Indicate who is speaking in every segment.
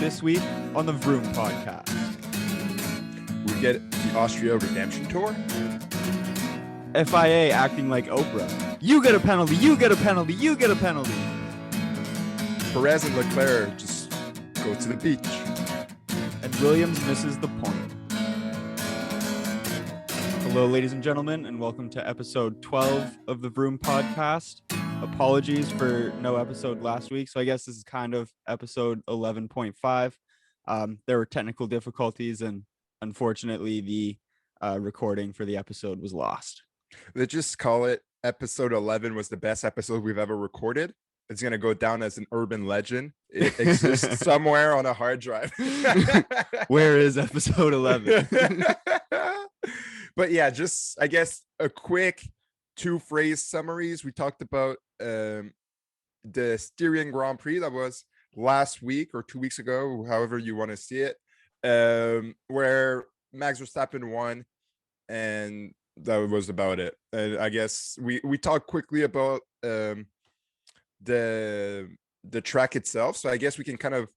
Speaker 1: This week on the VROOM podcast,
Speaker 2: we get the Austria Redemption Tour.
Speaker 1: FIA acting like Oprah. You get a penalty, you get a penalty, you get a penalty.
Speaker 2: Perez and Leclerc just go to the beach.
Speaker 1: And Williams misses the point. Hello, ladies and gentlemen, and welcome to episode 12 of the VROOM podcast. Apologies for no episode last week, so I guess this is kind of episode 11.5. There were technical difficulties, and unfortunately, the recording for the episode was lost.
Speaker 2: Let's just call it episode 11 was the best episode we've ever recorded. It's going to go down as an urban legend. It exists somewhere on a hard drive.
Speaker 1: Where is episode 11?
Speaker 2: But yeah, just, I guess, a quick two-phrase summaries. We talked about the Styrian Grand Prix that was last week or 2 weeks ago, however you want to see it, where Max Verstappen won, and that was about it. And I guess we talked quickly about the track itself, so I guess we can kind of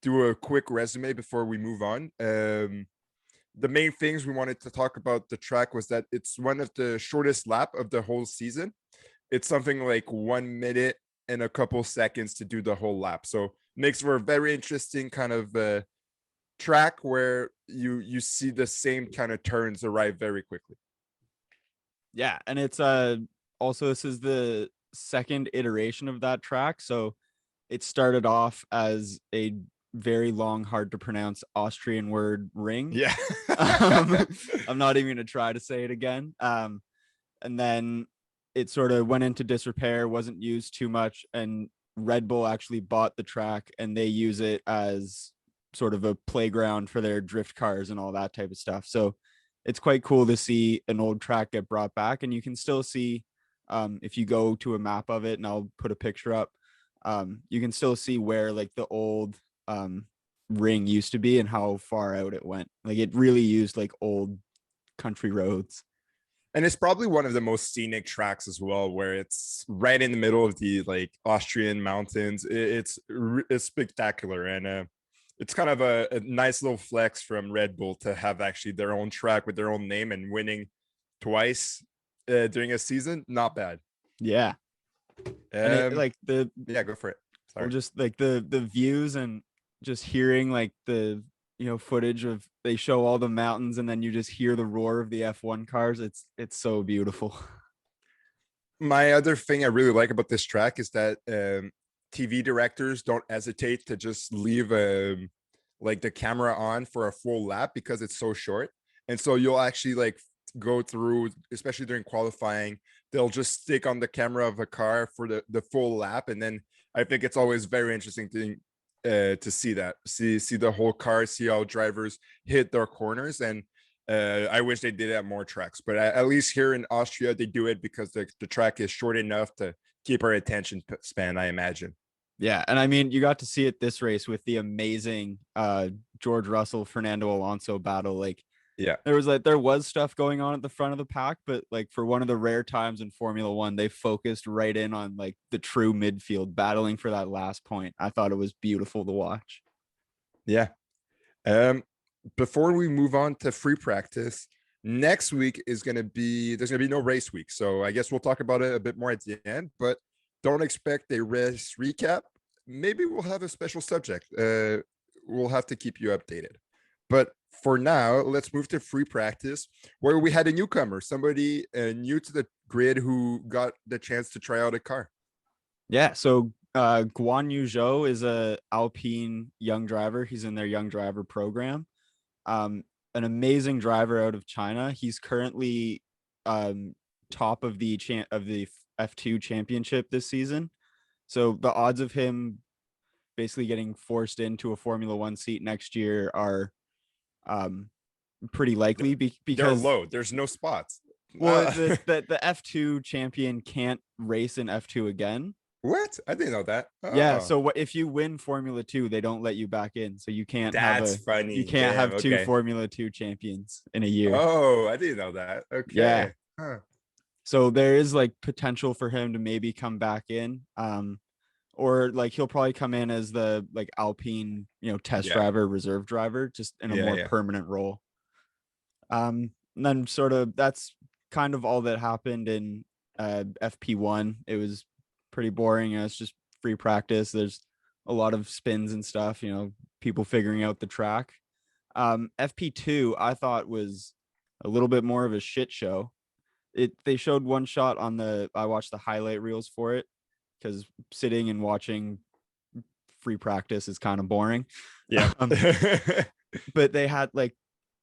Speaker 2: do a quick resume before we move on. The main things we wanted to talk about the track was that it's one of the shortest lap of the whole season. It's something like 1 minute and a couple seconds to do the whole lap, so makes for a very interesting kind of track where you see the same kind of turns arrive very quickly.
Speaker 1: Yeah, and it's also, this is the second iteration of that track, so it started off as a very long, hard to pronounce Austrian word ring.
Speaker 2: Yeah.
Speaker 1: I'm not even gonna try to say it again. And then it sort of went into disrepair, wasn't used too much, and Red Bull actually bought the track and they use it as sort of a playground for their drift cars and all that type of stuff. So it's quite cool to see an old track get brought back, and you can still see, if you go to a map of it, and I'll put a picture up, you can still see where like the old ring used to be and how far out it went. Like it really used like old country roads.
Speaker 2: And it's probably one of the most scenic tracks as well, where it's right in the middle of the like Austrian mountains. It's spectacular, and it's kind of a nice little flex from Red Bull to have actually their own track with their own name and winning twice during a season. Not bad.
Speaker 1: Yeah. And like
Speaker 2: yeah, go for it.
Speaker 1: Sorry. Just like the views and just hearing like the footage of, they show all the mountains and then you just hear the roar of the F1 cars. It's so beautiful.
Speaker 2: My other thing I really like about this track is that TV directors don't hesitate to just leave like the camera on for a full lap because it's so short. And so you'll actually like go through, especially during qualifying, they'll just stick on the camera of a car for the full lap. And then I think it's always very interesting to see that, see the whole car, see how drivers hit their corners. And I wish they did it at more tracks, but at least here in Austria, they do it because the track is short enough to keep our attention span, I imagine.
Speaker 1: Yeah, and I mean, you got to see it this race with the amazing George Russell, Fernando Alonso battle. Like,
Speaker 2: yeah,
Speaker 1: there was stuff going on at the front of the pack, but like for one of the rare times in Formula One, they focused right in on like the true midfield battling for that last point. I thought it was beautiful to watch.
Speaker 2: Yeah. Before we move on to free practice, next week there's going to be no race week. So I guess we'll talk about it a bit more at the end, but don't expect a race recap. Maybe we'll have a special subject. We'll have to keep you updated. But for now, let's move to free practice, where we had a newcomer, somebody new to the grid who got the chance to try out a car.
Speaker 1: Yeah, so Guan Yu Zhou is a Alpine young driver. He's in their young driver program. An amazing driver out of China. He's currently top of the F2 championship this season. So the odds of him basically getting forced into a Formula One seat next year are pretty likely because
Speaker 2: they're low. There's no spots.
Speaker 1: Well, the F2 champion can't race in F2 again.
Speaker 2: What? I didn't know that.
Speaker 1: Oh. Yeah, so if you win Formula 2, they don't let you back in. So you can't
Speaker 2: funny.
Speaker 1: You can't have two Formula 2 champions in a year.
Speaker 2: Oh, I didn't know that. Okay.
Speaker 1: Yeah. Huh. So there is like potential for him to maybe come back in. or like he'll probably come in as the like Alpine, test
Speaker 2: Yeah,
Speaker 1: driver, reserve driver, just in a
Speaker 2: yeah,
Speaker 1: more
Speaker 2: yeah.
Speaker 1: permanent role. And then sort of that's kind of all that happened in FP1. It was pretty boring. It's just free practice. There's a lot of spins and stuff, people figuring out the track. FP2 I thought was a little bit more of a shit show. They showed one shot on I watched the highlight reels for it because sitting and watching free practice is kind of boring.
Speaker 2: Yeah.
Speaker 1: Um, but they had like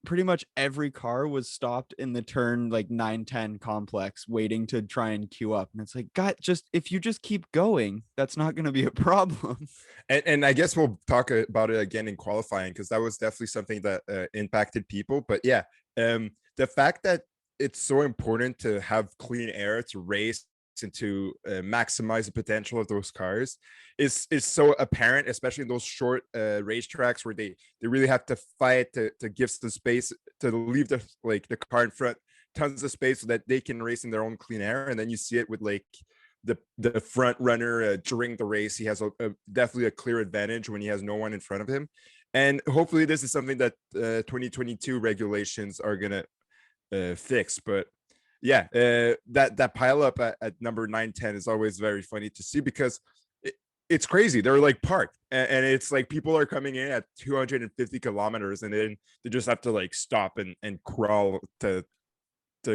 Speaker 1: pretty much every car was stopped in the turn like 9-10 complex waiting to try and queue up. And it's like, God, just if you just keep going, that's not going to be a problem.
Speaker 2: And I guess we'll talk about it again in qualifying, because that was definitely something that impacted people. But yeah, the fact that it's so important to have clean air to race and to maximize the potential of those cars is so apparent, especially in those short racetracks where they really have to fight to give the space to leave the car in front tons of space so that they can race in their own clean air. And then you see it with like the front runner during the race. He has definitely a clear advantage when he has no one in front of him. And hopefully this is something that 2022 regulations are gonna fix. But yeah, that pile up at number 9-10 is always very funny to see, because it's crazy. They're like parked, and it's like people are coming in at 250 kilometers, and then they just have to like stop and crawl to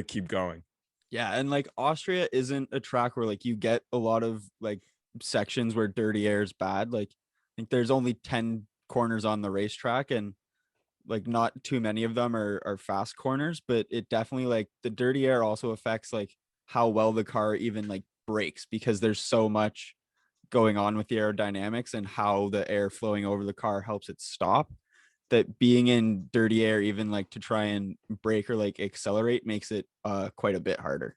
Speaker 2: keep going.
Speaker 1: Yeah, and like Austria isn't a track where like you get a lot of like sections where dirty air is bad. Like I think there's only 10 corners on the racetrack, and like not too many of them are fast corners, but it definitely like the dirty air also affects like how well the car even like brakes, because there's so much going on with the aerodynamics and how the air flowing over the car helps it stop, that being in dirty air even like to try and brake or like accelerate makes it quite a bit harder.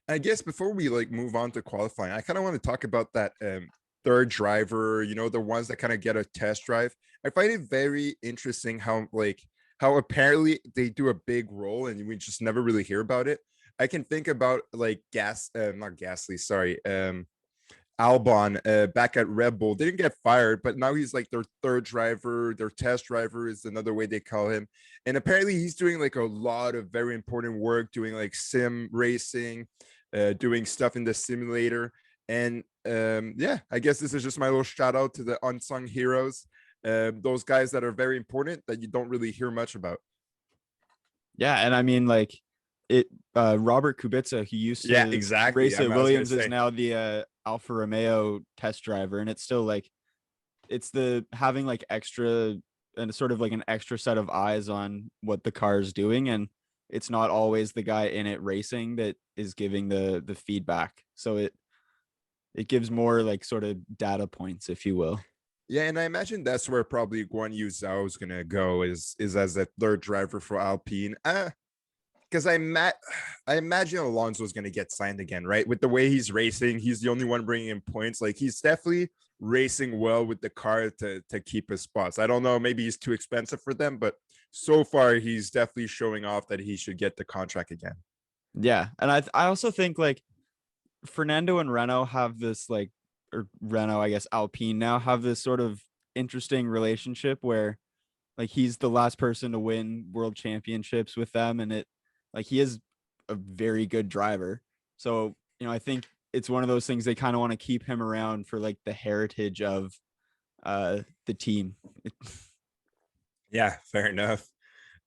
Speaker 2: I guess before we like move on to qualifying, I kind of want to talk about that third driver, the ones that kind of get a test drive. I find it very interesting how apparently they do a big role and we just never really hear about it. I can think about like not Gasly, sorry, Albon back at Red Bull. They didn't get fired, but now he's like their third driver, their test driver is another way they call him. And apparently he's doing like a lot of very important work, doing like sim racing, doing stuff in the simulator. And yeah, I guess this is just my little shout out to the unsung heroes, those guys that are very important that you don't really hear much about.
Speaker 1: Yeah, and I mean like it Robert Kubica, who used
Speaker 2: Yeah,
Speaker 1: to
Speaker 2: exactly.
Speaker 1: race at
Speaker 2: I was gonna
Speaker 1: Williams, is
Speaker 2: say.
Speaker 1: now the Alfa Romeo test driver, and it's still like it's the having like extra and sort of like an extra set of eyes on what the car is doing, and it's not always the guy in it racing that is giving the feedback, so it gives more like sort of data points, if you will.
Speaker 2: Yeah, and I imagine that's where probably Guan Yu Zhao is gonna go is as a third driver for Alpine. Because I imagine Alonso is gonna get signed again, right? With the way he's racing, he's the only one bringing in points. Like he's definitely racing well with the car to keep his spots. I don't know, maybe he's too expensive for them, but so far he's definitely showing off that he should get the contract again.
Speaker 1: Yeah, and I also think like Fernando and Renault have this like, or Renault, I guess Alpine now have this sort of interesting relationship where like he's the last person to win world championships with them, and it like he is a very good driver. So, I think it's one of those things they kind of want to keep him around for like the heritage of the team.
Speaker 2: Yeah, fair enough.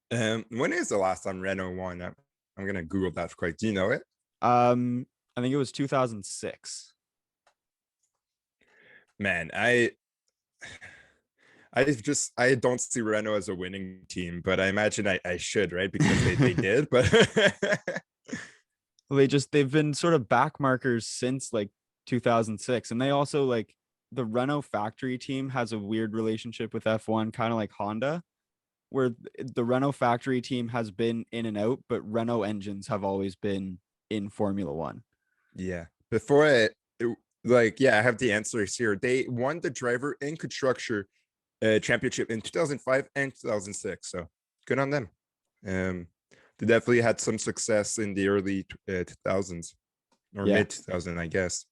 Speaker 2: When is the last time Renault won? I'm gonna Google that quick. Do you know it?
Speaker 1: I think it was 2006.
Speaker 2: Man, I don't see Renault as a winning team, but I imagine I should, right? Because they did, but
Speaker 1: They've been sort of back markers since like 2006, and they also like the Renault factory team has a weird relationship with F1, kind of like Honda, where the Renault factory team has been in and out, but Renault engines have always been in Formula One.
Speaker 2: yeah. Before like yeah, I have the answers here. They won the driver and constructor championship in 2005 and 2006. So good on them. They definitely had some success in the early 2000s or
Speaker 1: Yeah.
Speaker 2: mid 2000, I guess.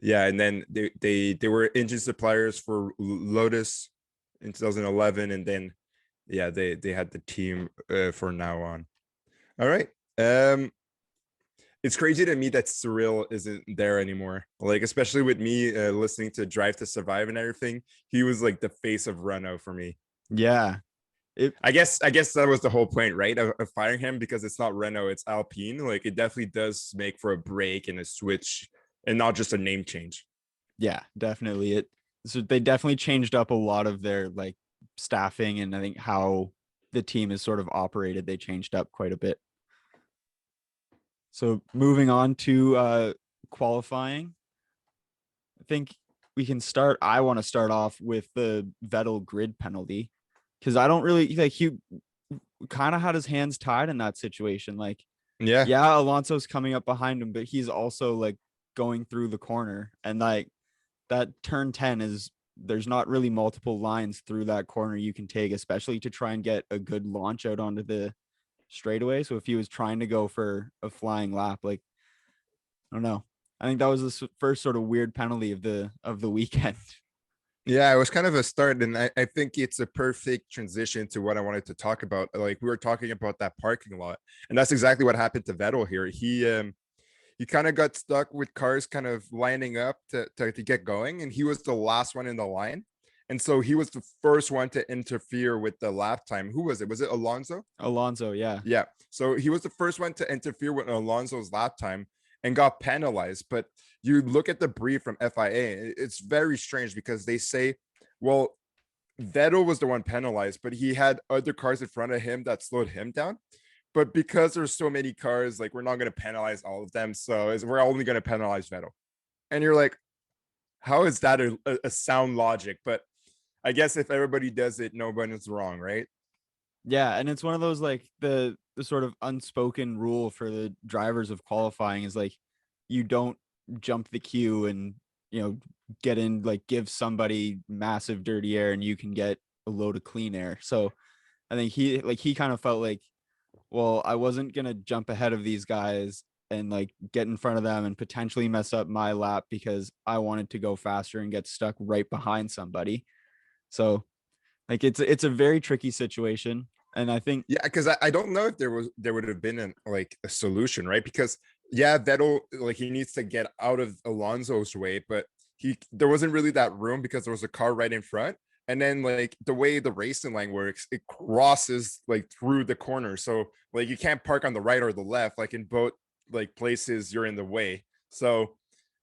Speaker 2: Yeah, and then they were engine suppliers for Lotus in 2011, and then yeah, they had the team for now on. All right. It's crazy to me that Cyril isn't there anymore. Like, especially with me listening to Drive to Survive and everything, he was like the face of Renault for me.
Speaker 1: Yeah. It
Speaker 2: I guess that was the whole point, right? Of firing him, because it's not Renault, it's Alpine. Like, it definitely does make for a break and a switch, and not just a name change.
Speaker 1: yeah, definitely. So they definitely changed up a lot of their like staffing, and I think how the team is sort of operated, they changed up quite a bit. So moving on to qualifying, I think I want to start off with the Vettel grid penalty, because I don't really like, he kind of had his hands tied in that situation. Like,
Speaker 2: Yeah.
Speaker 1: yeah, Alonso's coming up behind him, but he's also like going through the corner, and like that turn 10 is, there's not really multiple lines through that corner you can take, especially to try and get a good launch out onto the straightaway. So if he was trying to go for a flying lap, like, I don't know. I think that was the first sort of weird penalty of the weekend.
Speaker 2: Yeah, it was kind of a start, and I think it's a perfect transition to what I wanted to talk about. Like, we were talking about that parking lot, and that's exactly what happened to Vettel here. He kind of got stuck with cars kind of lining up to get going, and he was the last one in the line. And so he was the first one to interfere with the lap time. Who was it? Was it Alonso?
Speaker 1: Alonso, yeah.
Speaker 2: Yeah. So he was the first one to interfere with Alonso's lap time and got penalized. But you look at the brief from FIA, it's very strange, because they say, well, Vettel was the one penalized, but he had other cars in front of him that slowed him down. But because there's so many cars, like, we're not going to penalize all of them. So we're only going to penalize Vettel. And you're like, how is that a sound logic? But I guess if everybody does it, nobody's wrong, right?
Speaker 1: Yeah, and it's one of those like the sort of unspoken rule for the drivers of qualifying is like, you don't jump the queue and, get in, like, give somebody massive dirty air and you can get a load of clean air. So I think he kind of felt like, well, I wasn't gonna jump ahead of these guys and like get in front of them and potentially mess up my lap because I wanted to go faster and get stuck right behind somebody. So like it's a very tricky situation. And I think,
Speaker 2: Yeah, because I don't know if there would have been like a solution, right? Because yeah, Vettel, like, he needs to get out of Alonso's way, but there wasn't really that room because there was a car right in front. And then, like, the way the racing line works, it crosses like through the corner. So like, you can't park on the right or the left. Like, in both like places, you're in the way. So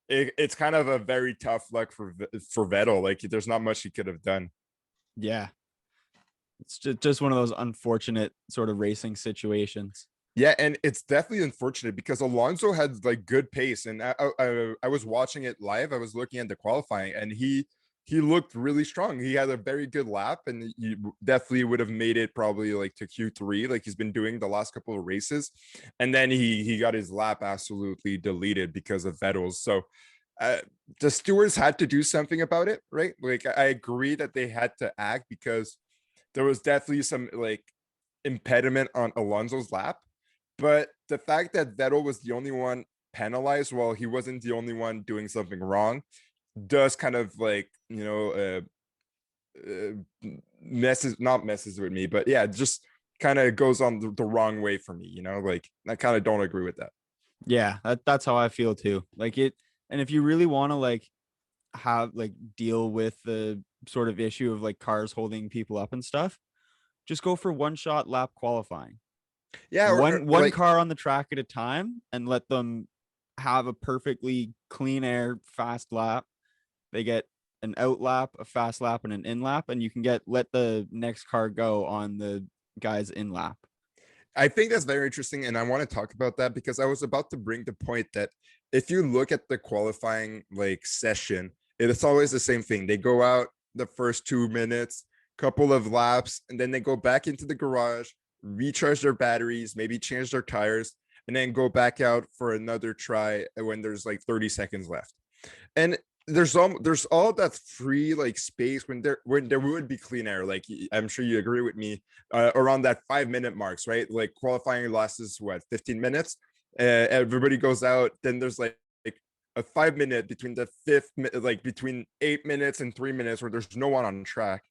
Speaker 2: it's kind of a very tough luck for Vettel. Like, there's not much he could have done.
Speaker 1: yeah, it's just one of those unfortunate sort of racing situations.
Speaker 2: Yeah, and it's definitely unfortunate because Alonso had like good pace, and I was watching it live. I was looking at the qualifying, and he looked really strong. He had a very good lap, and he definitely would have made it probably like to Q3, like he's been doing the last couple of races. And then he got his lap absolutely deleted because of Vettel's. So uh, the stewards had to do something about it, right? Like, I agree that they had to act, because there was definitely some like impediment on Alonso's lap. But the fact that Vettel was the only one penalized while he wasn't the only one doing something wrong does kind of like, messes with me, but yeah, just kind of goes on the wrong way for me, like, I kind of don't agree with that.
Speaker 1: Yeah, that's how I feel too. Like it, and if you really want to like have like deal with the sort of issue of like cars holding people up and stuff, just go for one shot lap qualifying.
Speaker 2: Yeah,
Speaker 1: One
Speaker 2: like,
Speaker 1: car on the track at a time, and let them have a perfectly clean air fast lap. They get an out lap, a fast lap, and an in lap, and you can let the next car go on the guy's in lap.
Speaker 2: I think that's very interesting, and I want to talk about that because I was about to bring the point that if you look at the qualifying like session, it's always the same thing. They go out the first 2 minutes, couple of laps, and then they go back into the garage, recharge their batteries, maybe change their tires, and then go back out for another try when there's like 30 seconds left. And there's all that free like space when there would be clean air, like, I'm sure you agree with me, around that 5 minute marks, right? Like, qualifying lasts what, 15 minutes. Everybody goes out, then there's like a 5 minute between the like between 8 minutes and 3 minutes where there's no one on track.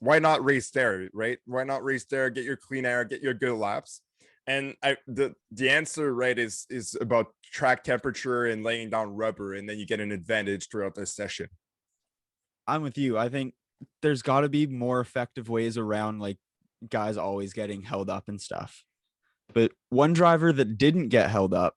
Speaker 2: Why not race there, right? Why not race there, get your clean air, get your good laps? And the answer, right, is about track temperature and laying down rubber, and then you get an advantage throughout the session.
Speaker 1: I'm with you. I think there's got to be more effective ways around like guys always getting held up and stuff. But one driver that didn't get held up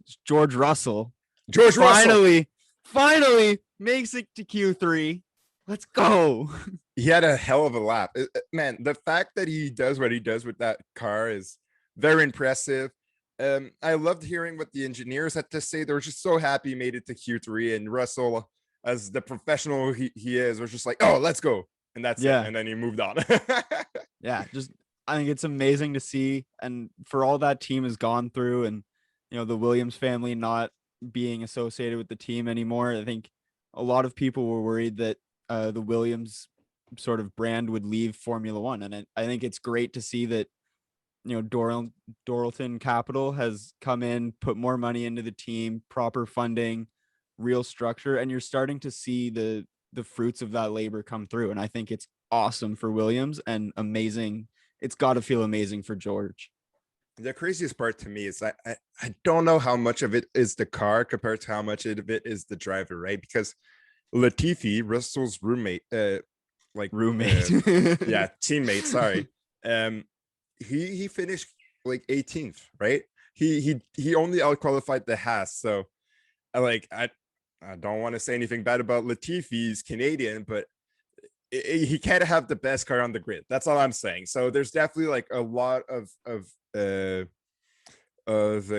Speaker 1: is George Russell.
Speaker 2: George Russell
Speaker 1: Finally makes it to Q3. Let's go.
Speaker 2: He had a hell of a lap. Man, the fact that he does what he does with that car is very impressive. I loved hearing what the engineers had to say. They were just so happy he made it to Q3, and Russell, as the professional he is, was just like, oh, let's go. And that's it. And then he moved on.
Speaker 1: Yeah, just I think it's amazing to see. And for all that team has gone through, and the Williams family not being associated with the team anymore, I think a lot of people were worried that the Williams sort of brand would leave Formula One. And I think it's great to see that, Doralton Capital has come in, put more money into the team, proper funding, real structure, and you're starting to see the fruits of that labor come through. And I think it's awesome for Williams and amazing. It's got to feel amazing for George.
Speaker 2: The craziest part to me is I don't know how much of it is the car compared to how much of it is the driver, right? Because Latifi, Russell's roommate, teammate, sorry. He finished like 18th, right? He only out qualified the Haas. So I don't want to say anything bad about Latifi. He's Canadian, but he can't have the best car on the grid. That's all I'm saying. So there's definitely like a lot of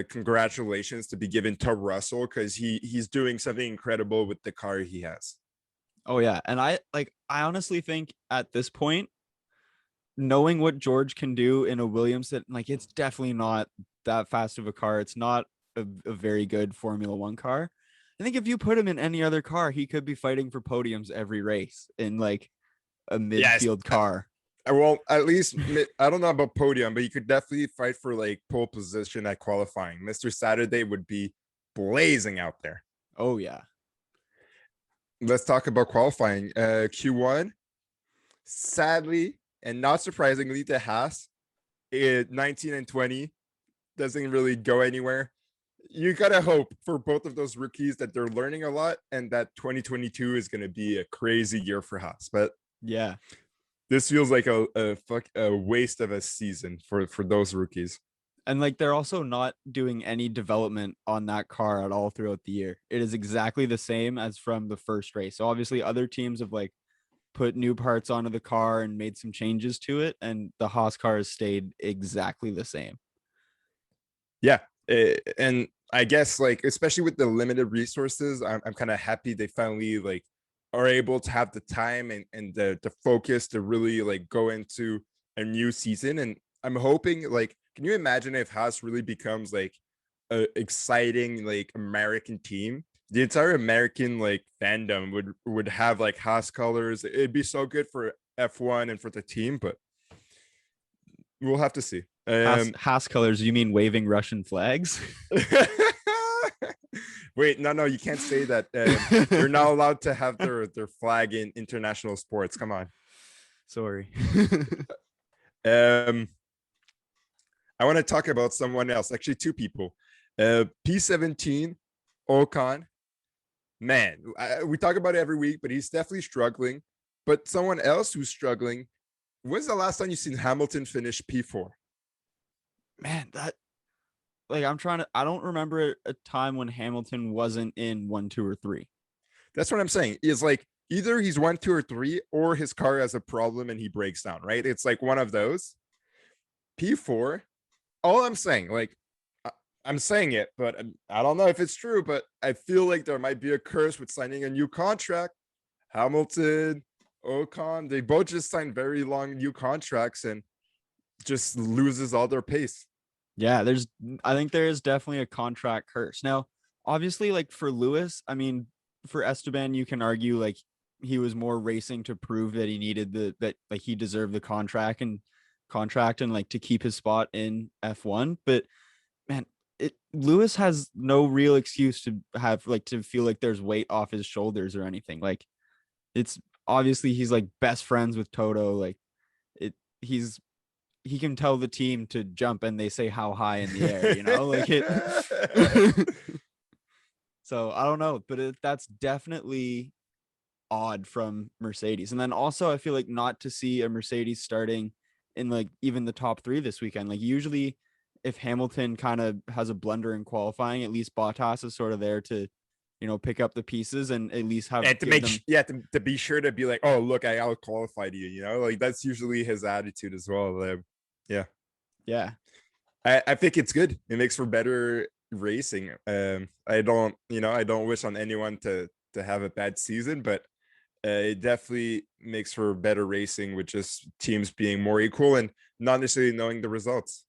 Speaker 2: congratulations to be given to Russell, because he's doing something incredible with the car he has.
Speaker 1: Oh yeah, and I honestly think at this point, knowing what George can do in a Williams, that it's definitely not that fast of a car. It's not a very good Formula One car. I think if you put him in any other car, he could be fighting for podiums every race in like a midfield car.
Speaker 2: Well, at least I don't know about podium, but you could definitely fight for like pole position at qualifying. Mr. Saturday would be blazing out there.
Speaker 1: Oh yeah.
Speaker 2: Let's talk about qualifying. Q1, sadly and not surprisingly, the Haas, 19 and 20, doesn't really go anywhere. You gotta hope for both of those rookies that they're learning a lot, and that 2022 is going to be a crazy year for Haas. But
Speaker 1: yeah,
Speaker 2: this feels like a waste of a season for those rookies.
Speaker 1: And they're also not doing any development on that car at all throughout the year. It is exactly the same as from the first race. So obviously other teams have put new parts onto the car and made some changes to it, and the Haas car has stayed exactly the same.
Speaker 2: Yeah, and I guess especially with the limited resources, I'm kind of happy they finally are able to have the time and the focus to really go into a new season. And I'm hoping can you imagine if Haas really becomes a exciting American team? The entire American fandom would have Haas colors. It'd be so good for F1 and for the team, but we'll have to see.
Speaker 1: Haas colors, you mean waving Russian flags?
Speaker 2: Wait, no, you can't say that. You're not allowed to have their flag in international sports. Come on.
Speaker 1: Sorry.
Speaker 2: I want to talk about someone else, actually two people. P17, Ocon. Man, we talk about it every week, but he's definitely struggling. But someone else who's struggling, when's the last time you've seen Hamilton finish P4?
Speaker 1: Man, that I don't remember a time when Hamilton wasn't in 1, 2, or 3.
Speaker 2: That's what I'm saying. Is either he's 1, 2, or 3, or his car has a problem and he breaks down, right? It's one of those. P4, all I'm saying, I'm saying it, but I don't know if it's true, but I feel like there might be a curse with signing a new contract. Hamilton, Ocon, they both just signed very long new contracts and just loses all their pace.
Speaker 1: Yeah, I think there is definitely a contract curse. Now, obviously, for Lewis, I mean, for Esteban, you can argue he was more racing to prove that he needed that he deserved the contract and to keep his spot in F1. But man, Lewis has no real excuse to have like to feel like there's weight off his shoulders or anything. Like it's obviously he's like best friends with Toto. Like it he can tell the team to jump and they say how high in the air, like it. So I don't know, but that's definitely odd from Mercedes. And then also I feel like not to see a Mercedes starting in like even the top 3 this weekend. Like usually if Hamilton kind of has a blunder in qualifying, at least Bottas is sort of there to, pick up the pieces and at least have
Speaker 2: and to make them... to be sure to be like, oh look, I out qualified you, like that's usually his attitude as well.
Speaker 1: Yeah.
Speaker 2: I think it's good. It makes for better racing. I don't wish on anyone to have a bad season, but it definitely makes for better racing with just teams being more equal and not necessarily knowing the results.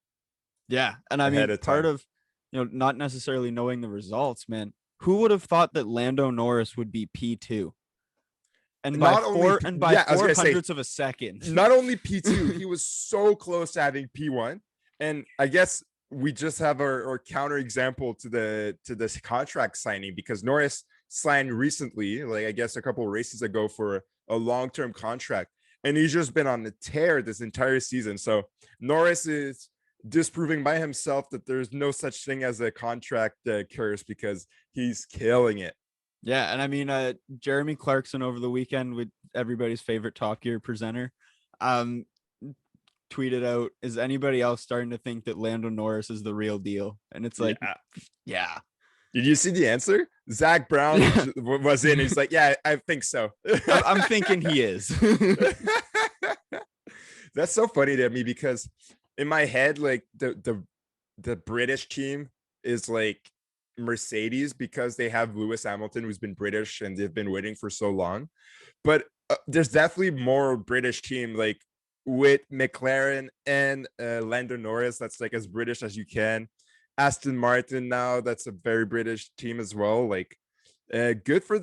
Speaker 1: Yeah. And I mean, part of, not necessarily knowing the results, man, who would have thought that Lando Norris would be P2? And by four hundredths of a second.
Speaker 2: Not only P2, he was so close to having P1. And I guess we just have our counter example to this contract signing, because Norris signed recently, like I guess a couple of races ago, for a long-term contract, and he's just been on the tear this entire season. So Norris is disproving by himself that there's no such thing as a contract curse, because he's killing it.
Speaker 1: Yeah, and I mean, Jeremy Clarkson over the weekend, with everybody's favorite Top Gear presenter, tweeted out, "Is anybody else starting to think that Lando Norris is the real deal?" And it's like, yeah.
Speaker 2: Did you see the answer? Zach Brown was in. He's like, yeah, I think so.
Speaker 1: I'm thinking he is.
Speaker 2: That's so funny to me, because in my head, like the British team is like Mercedes, because they have Lewis Hamilton, who's been British and they've been waiting for so long. But there's definitely more British team, like with McLaren and Lando Norris, that's like as British as you can. Aston Martin now, that's a very British team as well. Like good for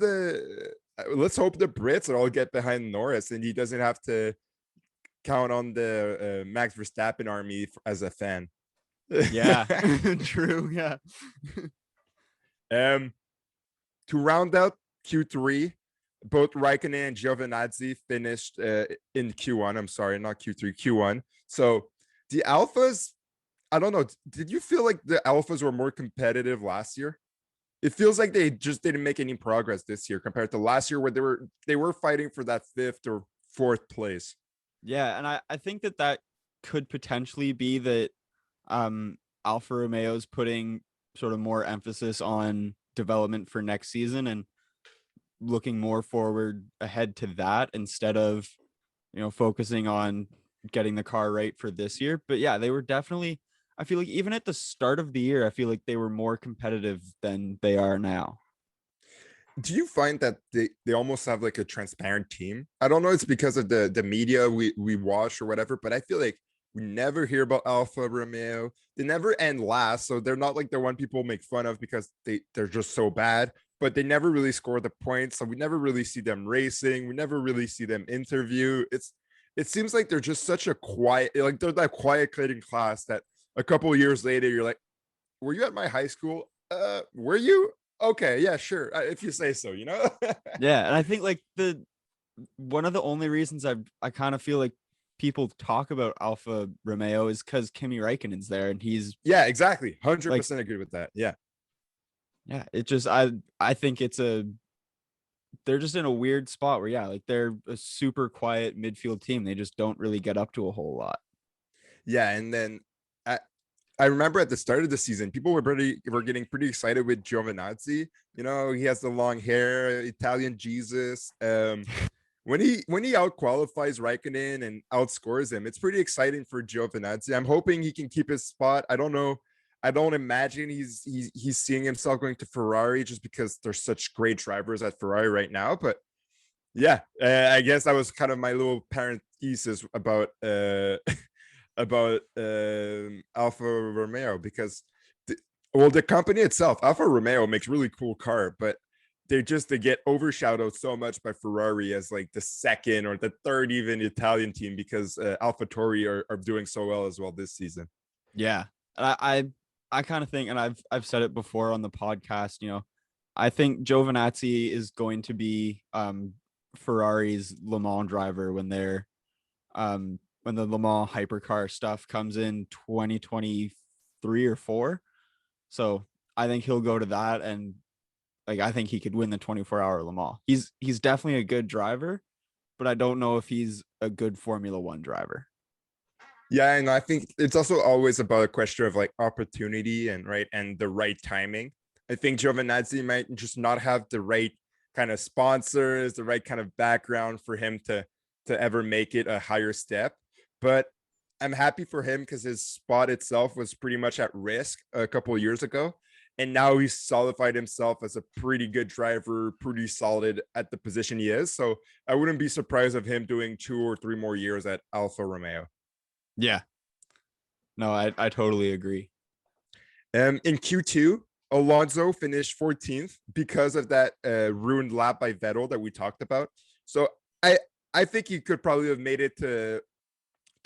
Speaker 2: let's hope the Brits all get behind Norris and he doesn't have to count on the Max Verstappen army as a fan.
Speaker 1: Yeah. True. Yeah.
Speaker 2: To round out Q3, both Raikkonen and Giovinazzi finished in Q1. I'm sorry, not Q3, Q1. So the Alphas, I don't know. Did you feel like the Alphas were more competitive last year? It feels like they just didn't make any progress this year compared to last year, where they were fighting for that 5th or 4th place.
Speaker 1: Yeah, and I think that could potentially be that Alfa Romeo's putting sort of more emphasis on development for next season and looking more forward ahead to that, instead of focusing on getting the car right for this year. But yeah, they were definitely, I feel like even at the start of the year, I feel like they were more competitive than they are now.
Speaker 2: Do you find that they almost have like a transparent team? I don't know, it's because of the media we watch or whatever, but I feel like we never hear about Alfa Romeo. They never end last, so they're not like the one people make fun of because they're just so bad, but they never really score the points. So we never really see them racing. We never really see them interview. It seems like they're just such a quiet, like they're that quiet kid in class that a couple of years later, you're like, were you at my high school? Were you? Okay, yeah, sure. If you say so,
Speaker 1: Yeah, and I think like one of the only reasons I kind of feel like people talk about Alfa Romeo is because Kimi Räikkönen's there, and he's
Speaker 2: exactly 100% agree with that. Yeah,
Speaker 1: it just I think they're just in a weird spot where like they're a super quiet midfield team. They just don't really get up to a whole lot.
Speaker 2: Yeah, and then I remember at the start of the season, people were getting pretty excited with Giovinazzi. He has the long hair, Italian Jesus. When he out qualifies Raikkonen and outscores him, it's pretty exciting for Giovinazzi. I'm hoping he can keep his spot. I don't know. I don't imagine he's seeing himself going to Ferrari just because there's such great drivers at Ferrari right now. But yeah, I guess that was kind of my little parenthesis about about Alfa Romeo, because the company itself, Alfa Romeo, makes really cool car, but they get overshadowed so much by Ferrari as like the second or the third even Italian team, because AlphaTauri are doing so well as well this season.
Speaker 1: Yeah, I I kind of think, and I've said it before on the podcast, I think Giovinazzi is going to be Ferrari's Le Mans driver when the Le Mans hypercar stuff comes in 2023 or 4. So I think he'll go to that, and like I think he could win the 24-hour Le Mans. He's definitely a good driver, but I don't know if he's a good Formula One driver.
Speaker 2: Yeah, and I think it's also always about a question of like opportunity and the right timing. I think Giovinazzi might just not have the right kind of sponsors, the right kind of background for him to ever make it a higher step. But I'm happy for him because his spot itself was pretty much at risk a couple of years ago. And now he's solidified himself as a pretty good driver, pretty solid at the position he is. So I wouldn't be surprised of him doing 2 or 3 more years at Alfa Romeo.
Speaker 1: Yeah. No, I totally agree.
Speaker 2: In Q2, Alonso finished 14th because of that ruined lap by Vettel that we talked about. So I think he could probably have made it to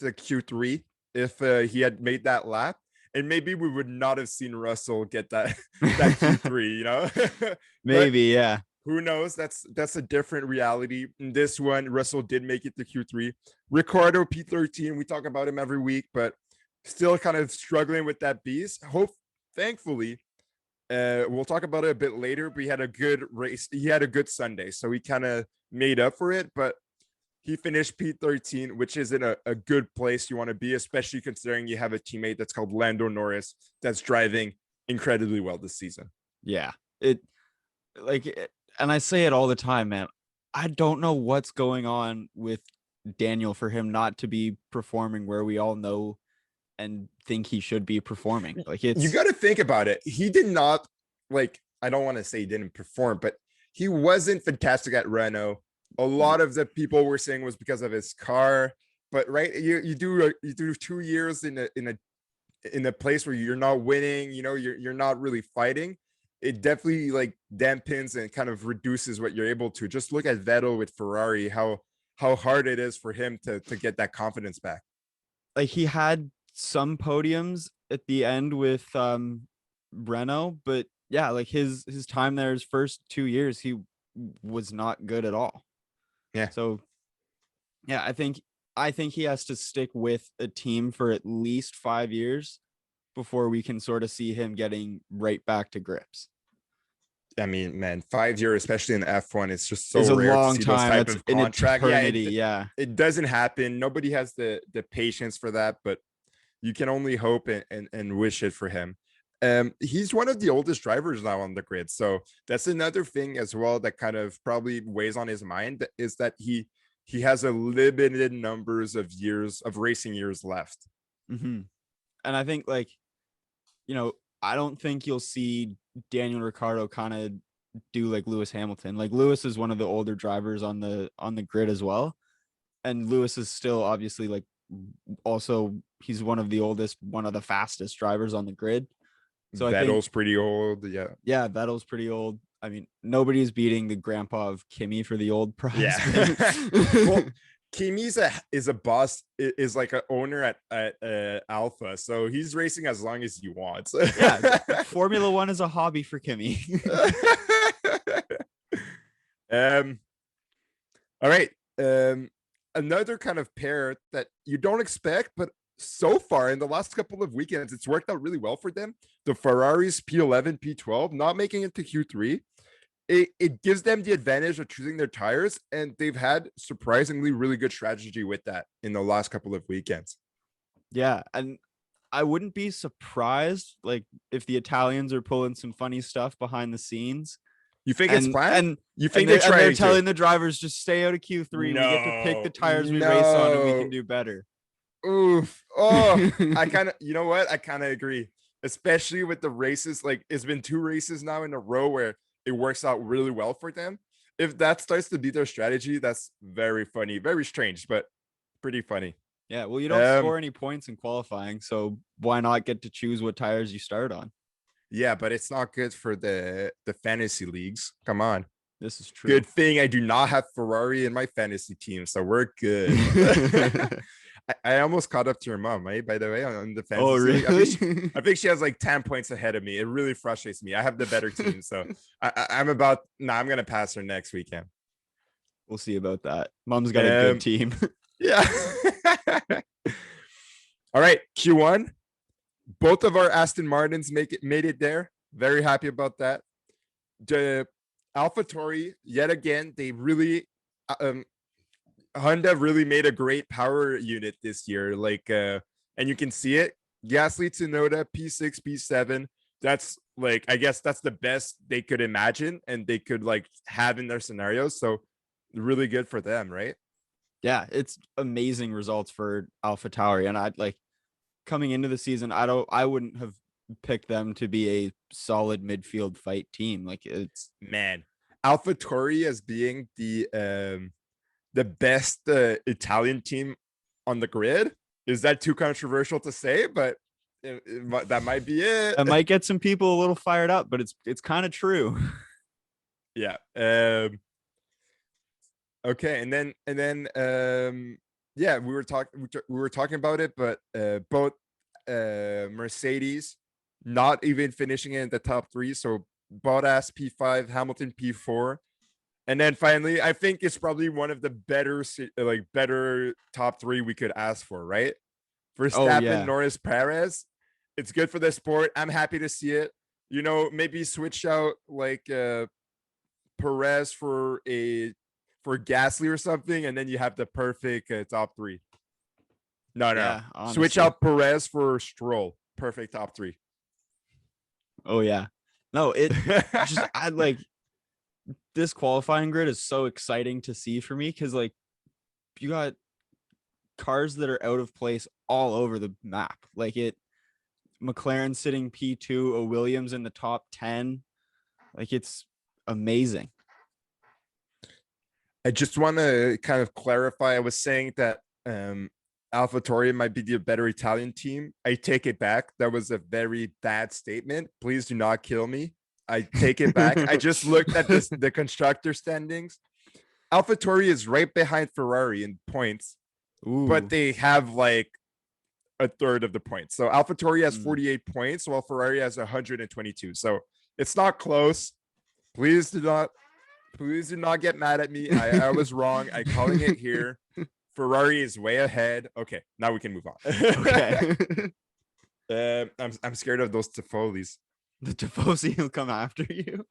Speaker 2: Q3 if he had made that lap. And maybe we would not have seen Russell get that Q3,
Speaker 1: Maybe, yeah.
Speaker 2: Who knows? That's a different reality. In this one, Russell did make it to Q3. Ricardo P13, we talk about him every week, but still kind of struggling with that beast. Thankfully, we'll talk about it a bit later, but he had a good race. He had a good Sunday, so he kind of made up for it, but he finished P13, which is in a good place you want to be, especially considering you have a teammate that's called Lando Norris that's driving incredibly well this season.
Speaker 1: Yeah, and I say it all the time, man. I don't know what's going on with Daniel for him not to be performing where we all know and think he should be performing. Like you
Speaker 2: got to think about it. He did not I don't want to say he didn't perform, but he wasn't fantastic at Renault. A lot of the people were saying was because of his car, but you do 2 years in a place where you're not winning, you're not really fighting. It definitely dampens and kind of reduces what you're able to. Just look at Vettel with Ferrari, how hard it is for him to get that confidence back.
Speaker 1: Like he had some podiums at the end with Renault, but yeah, like his time there, his first 2 years, he was not good at all.
Speaker 2: Yeah.
Speaker 1: So yeah, I think he has to stick with a team for at least 5 years before we can sort of see him getting right back to grips.
Speaker 2: I mean, man, 5 years, especially in F1, it's just so
Speaker 1: it's a
Speaker 2: rare
Speaker 1: long
Speaker 2: to see
Speaker 1: time.
Speaker 2: those type
Speaker 1: It's
Speaker 2: of contract.
Speaker 1: Yeah,
Speaker 2: it doesn't happen. Nobody has the patience for that, but you can only hope and wish it for him. He's one of the oldest drivers now on the grid, so that's another thing as well that kind of probably weighs on his mind, is that he has a limited numbers of racing years left.
Speaker 1: Mm-hmm. And I think I don't think you'll see Daniel Ricciardo kind of do like Lewis Hamilton. Like Lewis is one of the older drivers on the grid as well, and Lewis is still obviously also he's one of the oldest, one of the fastest drivers on the grid. So
Speaker 2: Vettel's pretty old.
Speaker 1: Yeah, Vettel's pretty old. I mean, nobody's beating the grandpa of Kimi for the old prize.
Speaker 2: Yeah. Well, Kimi is a boss, is like an owner at Alpha, so he's racing as long as he wants.
Speaker 1: Yeah, Formula One is a hobby for Kimi.
Speaker 2: All right. Another kind of pair that you don't expect, but so far in the last couple of weekends, it's worked out really well for them. The Ferraris P11, P12, not making it to Q3. It gives them the advantage of choosing their tires, and they've had surprisingly really good strategy with that in the last couple of weekends.
Speaker 1: Yeah, and I wouldn't be surprised if the Italians are pulling some funny stuff behind the scenes.
Speaker 2: You think it's planned?
Speaker 1: And
Speaker 2: you think
Speaker 1: they're telling the drivers just stay out of Q3.
Speaker 2: No,
Speaker 1: we get to pick the tires we race on, and we can do better.
Speaker 2: Oof. Oh, I kind of agree, especially with the races. It's been 2 races now in a row where it works out really well for them. If that starts to be their strategy, that's very funny, very strange, but pretty funny.
Speaker 1: Yeah, well, you don't score any points in qualifying, so why not get to choose what tires you start on?
Speaker 2: Yeah, but it's not good for the fantasy leagues. Come on.
Speaker 1: This is true.
Speaker 2: Good thing I do not have Ferrari in my fantasy team, so we're good. I almost caught up to your mom, right? By the way, on the
Speaker 1: Oh,
Speaker 2: fantasy league.
Speaker 1: really?
Speaker 2: I think she has like 10 points ahead of me. It really frustrates me. I have the better team, so I'm about. No, I'm gonna pass her next weekend.
Speaker 1: We'll see about that. Mom's got a good team.
Speaker 2: Yeah. All right, Q1. Both of our Aston Martins made it there. Very happy about that. The AlphaTauri, yet again, they really Honda really made a great power unit this year. Like and you can see it. Gasly, Tsunoda, P6, P7. That's like, I guess that's the best they could imagine and they could like have in their scenarios. So really good for them, right?
Speaker 1: Yeah, it's amazing results for AlphaTauri, and I'd like coming into the season, I wouldn't have picked them to be a solid midfield fight team. Like it's
Speaker 2: Man, AlphaTauri as being the best Italian team on the grid. Is that too controversial to say? But that might be it.
Speaker 1: It might get some people a little fired up, but it's kind of true.
Speaker 2: Yeah. Okay, and then yeah, we were talking about it, but both Mercedes not even finishing in the top 3. So Bottas P5, Hamilton P4. And then finally, I think it's probably one of the better top 3 we could ask for, right? Verstappen,
Speaker 1: yeah.
Speaker 2: Norris, Perez. It's good for the sport. I'm happy to see it. You know, maybe switch out like Perez for Gasly or something, and then you have the perfect top 3. No.
Speaker 1: Yeah,
Speaker 2: Switch out Perez for Stroll. Perfect top 3.
Speaker 1: Oh yeah. No, it just I like this qualifying grid is so exciting to see for me because like you got cars that are out of place all over the map. Like McLaren sitting P2, a Williams in the top 10. Like it's amazing.
Speaker 2: I just want to kind of clarify. I was saying that AlphaTauri might be the better Italian team. I take it back. That was a very bad statement. Please do not kill me. I take it back. I just looked at the constructor standings. AlphaTauri is right behind Ferrari in points, but they have like a third of the points. So AlphaTauri has 48 points, while Ferrari has 122. So it's not close. Please do not get mad at me. I was wrong. I'm calling it here. Ferrari is way ahead. Okay, now we can move on. Okay. I'm scared of those Tifolis.
Speaker 1: The Tifosi will come after you.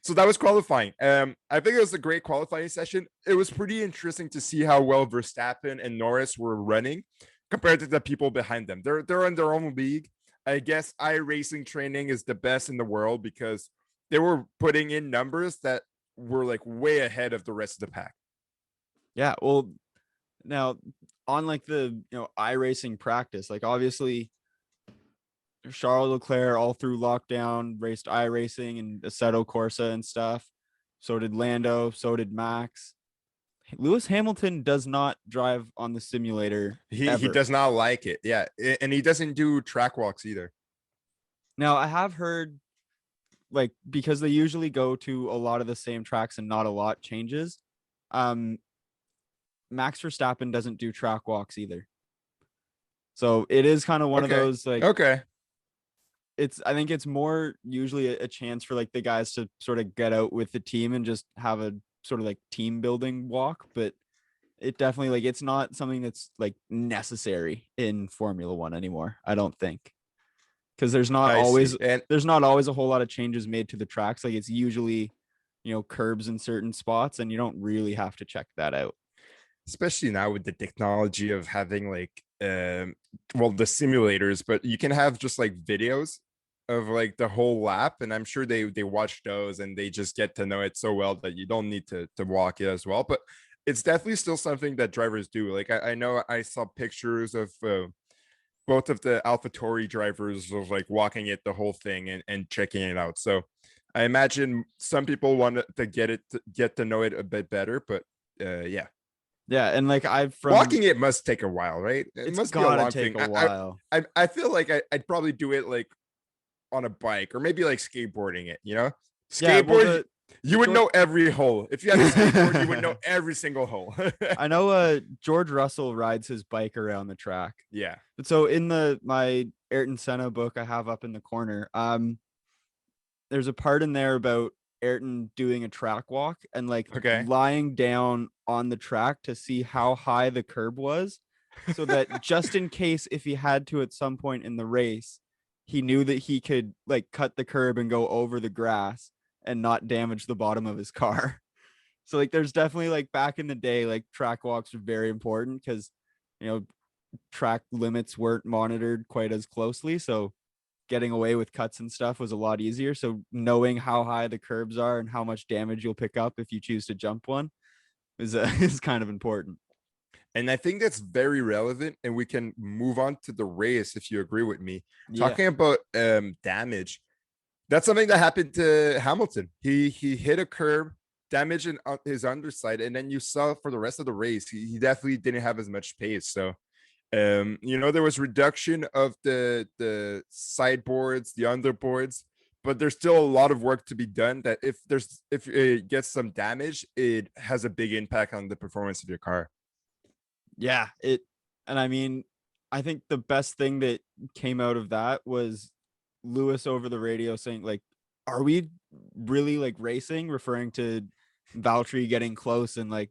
Speaker 2: So that was qualifying. I think it was a great qualifying session. It was pretty interesting to see how well Verstappen and Norris were running compared to the people behind them. They're in their own league. I guess iRacing training is the best in the world because they were putting in numbers that were like way ahead of the rest of the pack.
Speaker 1: Yeah, well, now on like the iRacing practice, like obviously Charles Leclerc all through lockdown raced iRacing and Assetto Corsa and stuff. So did Lando. So did Max. Lewis Hamilton does not drive on the simulator.
Speaker 2: He does not like it. Yeah, and he doesn't do track walks either.
Speaker 1: Now I have heard, like, because they usually go to a lot of the same tracks and not a lot changes. Max Verstappen doesn't do track walks either. So it is kind of one of those like,
Speaker 2: okay.
Speaker 1: I think it's more usually a chance for like the guys to sort of get out with the team and just have a sort of like team building walk, but it definitely like it's not something that's like necessary in Formula One anymore, I don't think. Because there's not always a whole lot of changes made to the tracks. Like it's usually, curbs in certain spots, and you don't really have to check that out.
Speaker 2: Especially now with the technology of having like the simulators, but you can have just like videos of like the whole lap, and I'm sure they watch those and they just get to know it so well that you don't need to walk it as well. But it's definitely still something that drivers do. Like I know I saw pictures of both of the AlphaTauri drivers of like walking it the whole thing and checking it out. So I imagine some people want to get to know it a bit better, but yeah.
Speaker 1: Yeah, and like
Speaker 2: walking it must take a while, right? It must be a long thing.
Speaker 1: A while.
Speaker 2: I feel like I'd probably do it like on a bike or maybe like skateboarding it, skateboard. You would know every hole. If you had a skateboard, you would know every single hole.
Speaker 1: I know George Russell rides his bike around the track.
Speaker 2: Yeah.
Speaker 1: But so in my Ayrton Senna book I have up in the corner, there's a part in there about Ayrton doing a track walk and like
Speaker 2: Okay.
Speaker 1: lying down on the track to see how high the curb was, so that just in case if he had to at some point in the race, he knew that he could like cut the curb and go over the grass and not damage the bottom of his car. So like there's definitely like back in the day, like track walks are very important because you know track limits weren't monitored quite as closely. So getting away with cuts and stuff was a lot easier. So knowing how high the curbs are and how much damage you'll pick up if you choose to jump one is is kind of important.
Speaker 2: And I think that's very relevant. And we can move on to the race if you agree with me.
Speaker 1: Yeah.
Speaker 2: Talking about damage, that's something that happened to Hamilton. He hit a curb, damage in his underside, and then you saw for the rest of the race, he definitely didn't have as much pace. So there was reduction of the sideboards, the underboards, but there's still a lot of work to be done. That if it gets some damage, it has a big impact on the performance of your car.
Speaker 1: Yeah, and I mean, I think the best thing that came out of that was Lewis over the radio saying like, "Are we really like racing?" Referring to Valtteri getting close and like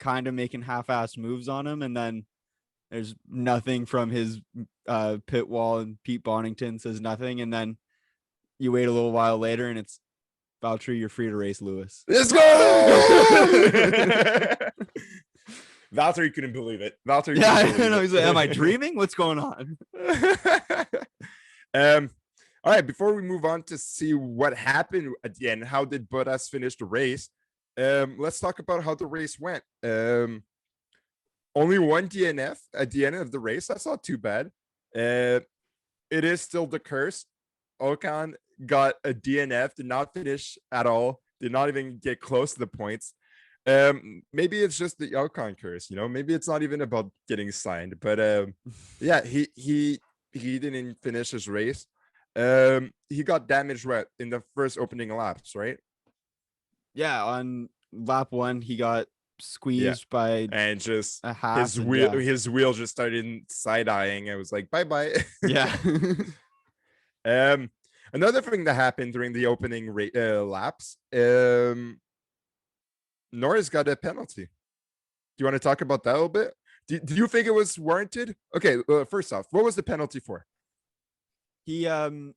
Speaker 1: kind of making half-assed moves on him, and then there's nothing from his pit wall, and Pete Bonington says nothing, and then you wait a little while later, and it's Valtteri, you're free to race Lewis.
Speaker 2: Let's go! Valtteri couldn't believe it. Valtteri,
Speaker 1: yeah, I know. He's like, "Am I dreaming? What's going on?"
Speaker 2: All right. Before we move on to see what happened at the end, how did Bottas finish the race? Let's talk about how the race went. Only one DNF at the end of the race. That's not too bad. It is still the curse. Ocon got a DNF, did not finish at all, did not even get close to the points. Maybe it's just the Ocon curse, maybe it's not even about getting signed, but yeah, he didn't finish his race. He got damaged in the first opening laps, right?
Speaker 1: Yeah, on lap 1 he got squeezed by
Speaker 2: and just
Speaker 1: a half
Speaker 2: his wheel just started side-eyeing. I was like, bye.
Speaker 1: Yeah.
Speaker 2: Another thing that happened during the opening laps, Norris got a penalty. Do you want to talk about that a little bit? Do you think it was warranted? Okay, first off, what was the penalty for?
Speaker 1: He who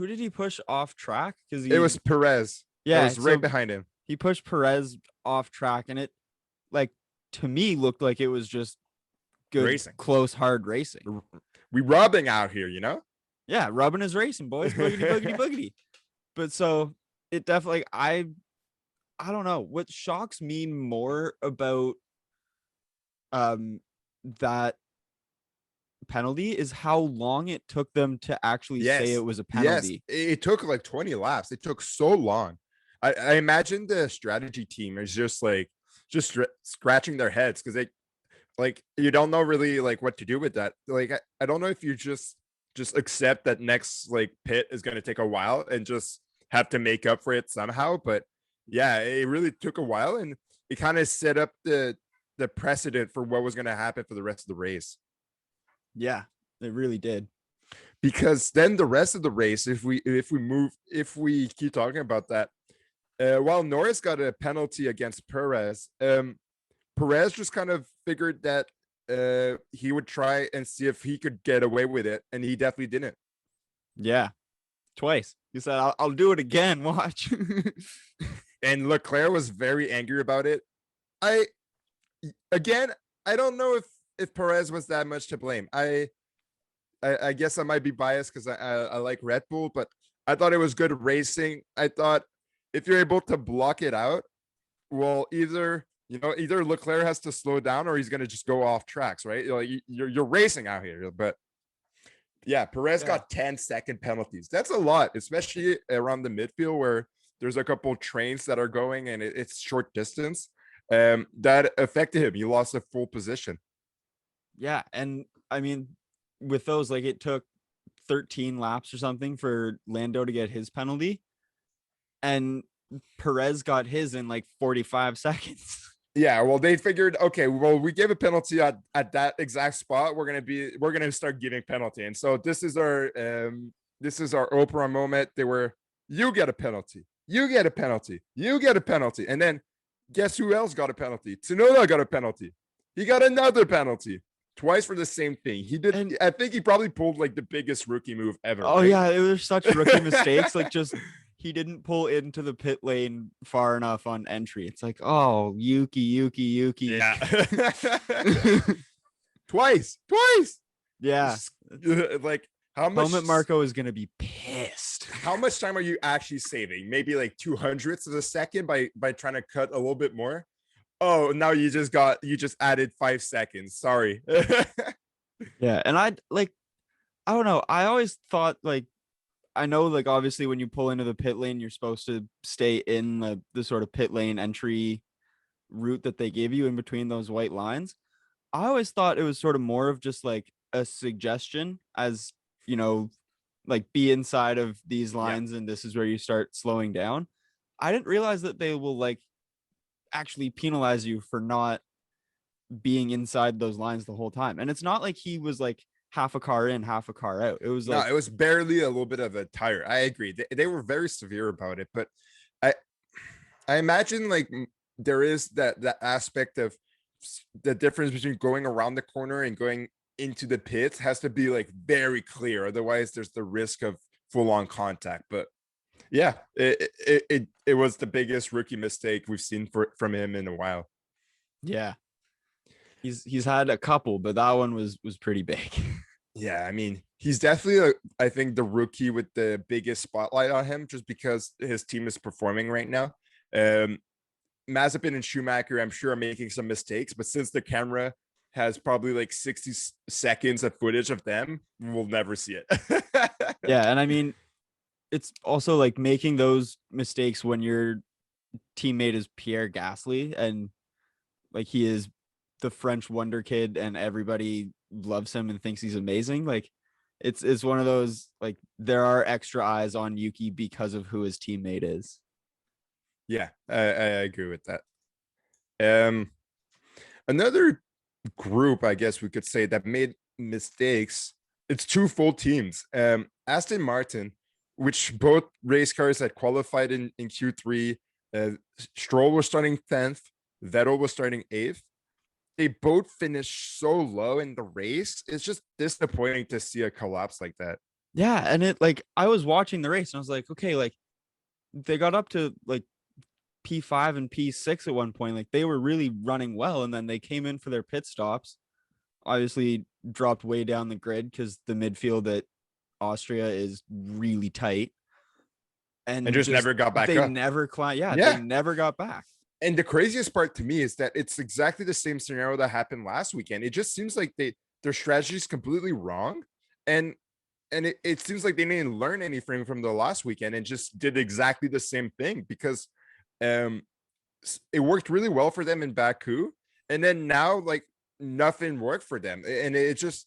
Speaker 1: did he push off track? Because
Speaker 2: it was Perez.
Speaker 1: Yeah,
Speaker 2: it was right behind him.
Speaker 1: He pushed Perez off track, and it, like, to me, looked like it was just good, racing. Close, hard racing.
Speaker 2: We rubbing out here,
Speaker 1: Yeah, rubbing is racing, boys. Boogity, boogity, boogity. But so it definitely, I don't know. What shocks me more about that penalty is how long it took them to actually say it was a penalty.
Speaker 2: Yes, it took like 20 laps. It took so long. I imagine the strategy team is just scratching their heads because they you don't know really what to do with that. I don't know if you just accept that next pit is going to take a while and just have to make up for it somehow. But yeah, it really took a while, and it kind of set up the precedent for what was going to happen for the rest of the race.
Speaker 1: Yeah, it really did.
Speaker 2: Because then the rest of the race, if we keep talking about that, while Norris got a penalty against Perez, Perez just kind of figured that he would try and see if he could get away with it, and he definitely didn't.
Speaker 1: Yeah, twice. He said, I'll do it again, watch.
Speaker 2: And Leclerc was very angry about it. I don't know if Perez was that much to blame. I guess I might be biased because I like Red Bull, but I thought it was good racing. I thought if you're able to block it out, well, either Leclerc has to slow down or he's going to just go off tracks, right? You're racing out here. But yeah, Perez got 10-second penalties. That's a lot, especially around the midfield where there's a couple trains that are going and it's short distance. That affected him. He lost a full position.
Speaker 1: Yeah, and I mean, with those, it took 13 laps or something for Lando to get his penalty. And Perez got his in like 45 seconds.
Speaker 2: Yeah, well, they figured, okay, well, we gave a penalty at that exact spot. We're gonna start giving penalty, and so this is our Oprah moment. They were, you get a penalty, you get a penalty, you get a penalty, and then guess who else got a penalty? Tsunoda got a penalty. He got another penalty twice for the same thing. He did.
Speaker 1: And
Speaker 2: I think he probably pulled like the biggest rookie move ever.
Speaker 1: oh
Speaker 2: right?
Speaker 1: yeah, it was such rookie mistakes. Like just he didn't pull into the pit lane far enough on entry. It's like, oh, Yuki.
Speaker 2: Yeah. Twice.
Speaker 1: Yeah.
Speaker 2: Like how much
Speaker 1: Helmut Marko is gonna be pissed.
Speaker 2: How much time are you actually saving? Maybe like 200ths of a second by trying to cut a little bit more. Oh, now you just added 5 seconds. Sorry.
Speaker 1: Yeah, and I don't know. I always thought like, I know like obviously when you pull into the pit lane, you're supposed to stay in the sort of pit lane entry route that they give you in between those white lines. I always thought it was sort of more of just like a suggestion, as you know, like be inside of these lines and this is where you start slowing down. I didn't realize that they will like actually penalize you for not being inside those lines the whole time. And it's not like he was like half a car in, half a car out. It was like,
Speaker 2: no, it was barely a little bit of a tire. I agree. They were very severe about it, but I imagine like there is that aspect of the difference between going around the corner and going into the pits has to be like very clear. Otherwise, there's the risk of full on contact. But yeah, it was the biggest rookie mistake we've seen from him in a while.
Speaker 1: yeah, he's had a couple, but that one was pretty big.
Speaker 2: Yeah, I mean, he's definitely, I think, the rookie with the biggest spotlight on him, just because his team is performing right now. Mazepin and Schumacher, I'm sure, are making some mistakes, but since the camera has probably like 60 seconds of footage of them, we'll never see it.
Speaker 1: Yeah, and I mean, it's also like making those mistakes when your teammate is Pierre Gasly, and like he is the French wonder kid and everybody loves him and thinks he's amazing. Like it's one of those, like, there are extra eyes on Yuki because of who his teammate is.
Speaker 2: Yeah, I agree with that. Another group, I guess we could say, that made mistakes, it's two full teams. Aston Martin, which both race cars had qualified in Q3. Stroll was starting 10th, Vettel was starting 8th. They both finished so low in the race. It's just disappointing to see a collapse like that.
Speaker 1: Yeah, and it, like, I was watching the race and I was like, okay, like they got up to like P5 and P6 at one point. Like they were really running well, and then they came in for their pit stops. Obviously dropped way down the grid because the midfield at Austria is really tight. And
Speaker 2: just never got back
Speaker 1: they
Speaker 2: up.
Speaker 1: Never climbed. Yeah,
Speaker 2: Yeah,
Speaker 1: they never got back.
Speaker 2: And the craziest part to me is that it's exactly the same scenario that happened last weekend. It just seems like their strategy is completely wrong. And it seems like they didn't learn anything from the last weekend and just did exactly the same thing, because it worked really well for them in Baku. And then now, like, nothing worked for them. And it's just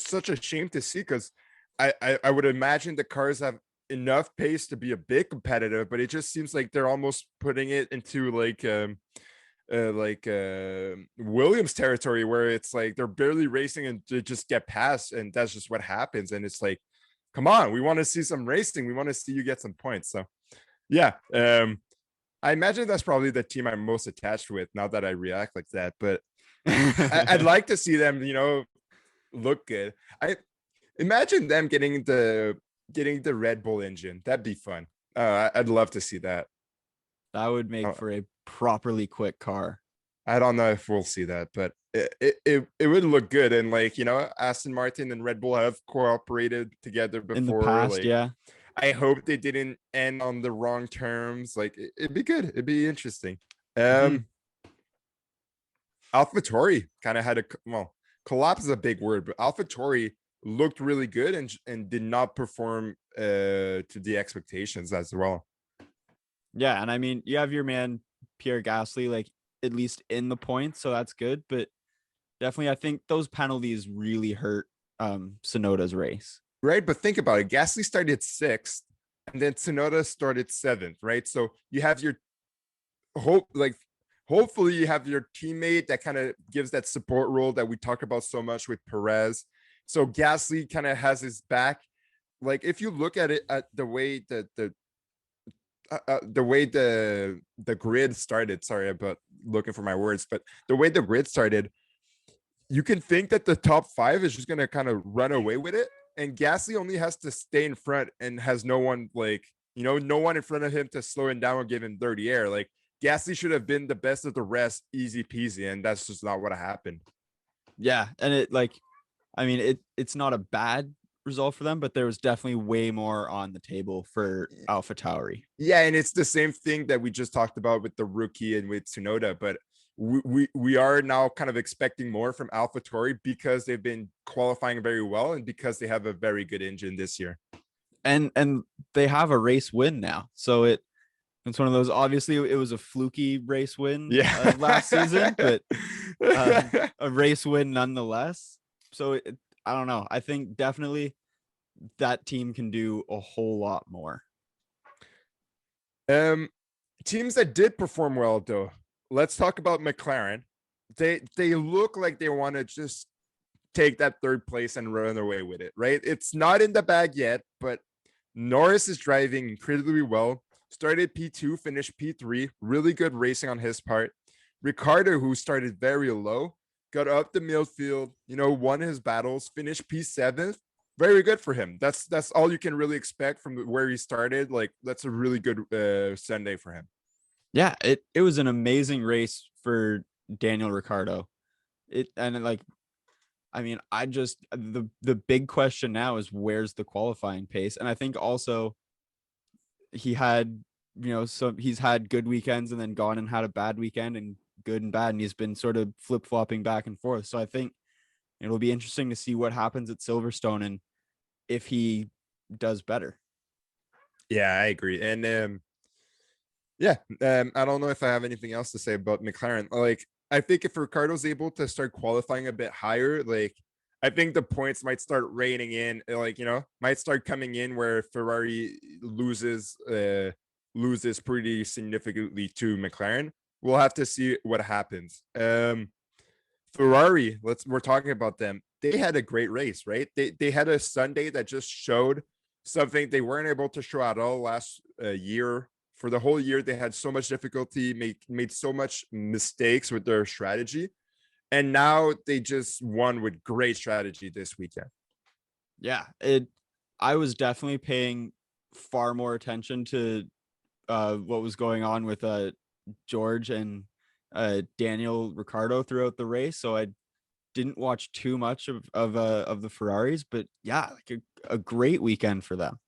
Speaker 2: such a shame to see, because I would imagine the cars have enough pace to be a bit competitive, but it just seems like they're almost putting it into Williams territory, where it's like they're barely racing and they just get past, and that's just what happens. And it's like, come on, we want to see some racing, we want to see you get some points. So yeah, I imagine that's probably the team I'm most attached with now that I react like that. But I'd like to see them, look good. I imagine them getting the Red Bull engine. That'd be fun. I'd love to see that.
Speaker 1: That would make for a properly quick car.
Speaker 2: I don't know if we'll see that, but it would look good. And Aston Martin and Red Bull have cooperated together before
Speaker 1: in the past.
Speaker 2: Like,
Speaker 1: yeah,
Speaker 2: I hope they didn't end on the wrong terms. Like, it'd be good. It'd be interesting. AlphaTauri kind of had collapse is a big word, but AlphaTauri looked really good and did not perform to the expectations as well.
Speaker 1: Yeah, and I mean, you have your man Pierre Gasly, like, at least in the points, so that's good. But definitely, I think those penalties really hurt Tsunoda's race.
Speaker 2: Right, but think about it. Gasly started 6th, and then Tsunoda started 7th, right? So you have your hopefully you have your teammate that kind of gives that support role that we talk about so much with Perez. So Gasly kind of has his back. Like if you look at it at the way the way the grid started, sorry about looking for my words, but the way the grid started, you can think that the top 5 is just going to kind of run away with it, and Gasly only has to stay in front and has no one, like, no one in front of him to slow him down or give him dirty air. Like Gasly should have been the best of the rest, easy peasy, and that's just not what happened.
Speaker 1: Yeah, and it's not a bad result for them, but there was definitely way more on the table for AlphaTauri.
Speaker 2: Yeah, and it's the same thing that we just talked about with the rookie and with Tsunoda, but we are now kind of expecting more from AlphaTauri because they've been qualifying very well and because they have a very good engine this year.
Speaker 1: And they have a race win now, so it's one of those. Obviously, it was a fluky race win last season, but a race win nonetheless. So I don't know. I think definitely that team can do a whole lot more.
Speaker 2: Teams that did perform well, though, let's talk about McLaren. They look like they want to just take that 3rd place and run away with it, right? It's not in the bag yet, but Norris is driving incredibly well. Started P2, finished P3. Really good racing on his part. Ricciardo, who started very low, got up the midfield, won his battles, finished P7. Very good for him. That's all you can really expect from where he started. Like, that's a really good Sunday for him.
Speaker 1: Yeah, it was an amazing race for Daniel Ricciardo. The big question now is where's the qualifying pace? And I think also he had, so he's had good weekends and then gone and had a bad weekend and good and bad, and he's been sort of flip-flopping back and forth. So I think it'll be interesting to see what happens at Silverstone and if he does better.
Speaker 2: Yeah, I agree. And I don't know if I have anything else to say about McLaren. Like, I think if Ricardo's able to start qualifying a bit higher, like, I think the points might start raining in, like, might start coming in where Ferrari loses pretty significantly to McLaren. We'll have to see what happens. Ferrari, we're talking about them. They had a great race, right? They had a Sunday that just showed something they weren't able to show at all last year. For the whole year, they had so much difficulty, made so much mistakes with their strategy. And now they just won with great strategy this weekend.
Speaker 1: Yeah, I was definitely paying far more attention to what was going on with George and Daniel Ricciardo throughout the race. So I didn't watch too much of the Ferraris, but yeah, like a great weekend for them.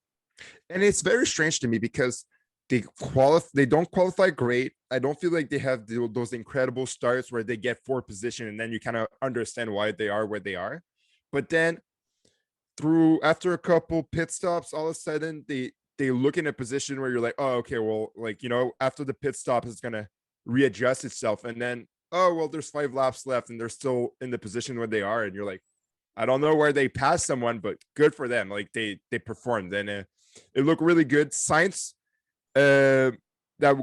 Speaker 2: And it's very strange to me because they don't qualify great. I don't feel like they have those incredible starts where they get 4th position and then you kind of understand why they are where they are. But then after a couple pit stops, all of a sudden they look in a position where you're like, oh, okay, well, like, after the pit stop is going to readjust itself. And then, oh, well, there's 5 laps left and they're still in the position where they are. And you're like, I don't know where they passed someone, but good for them. Like they performed and it looked really good. Sainz, that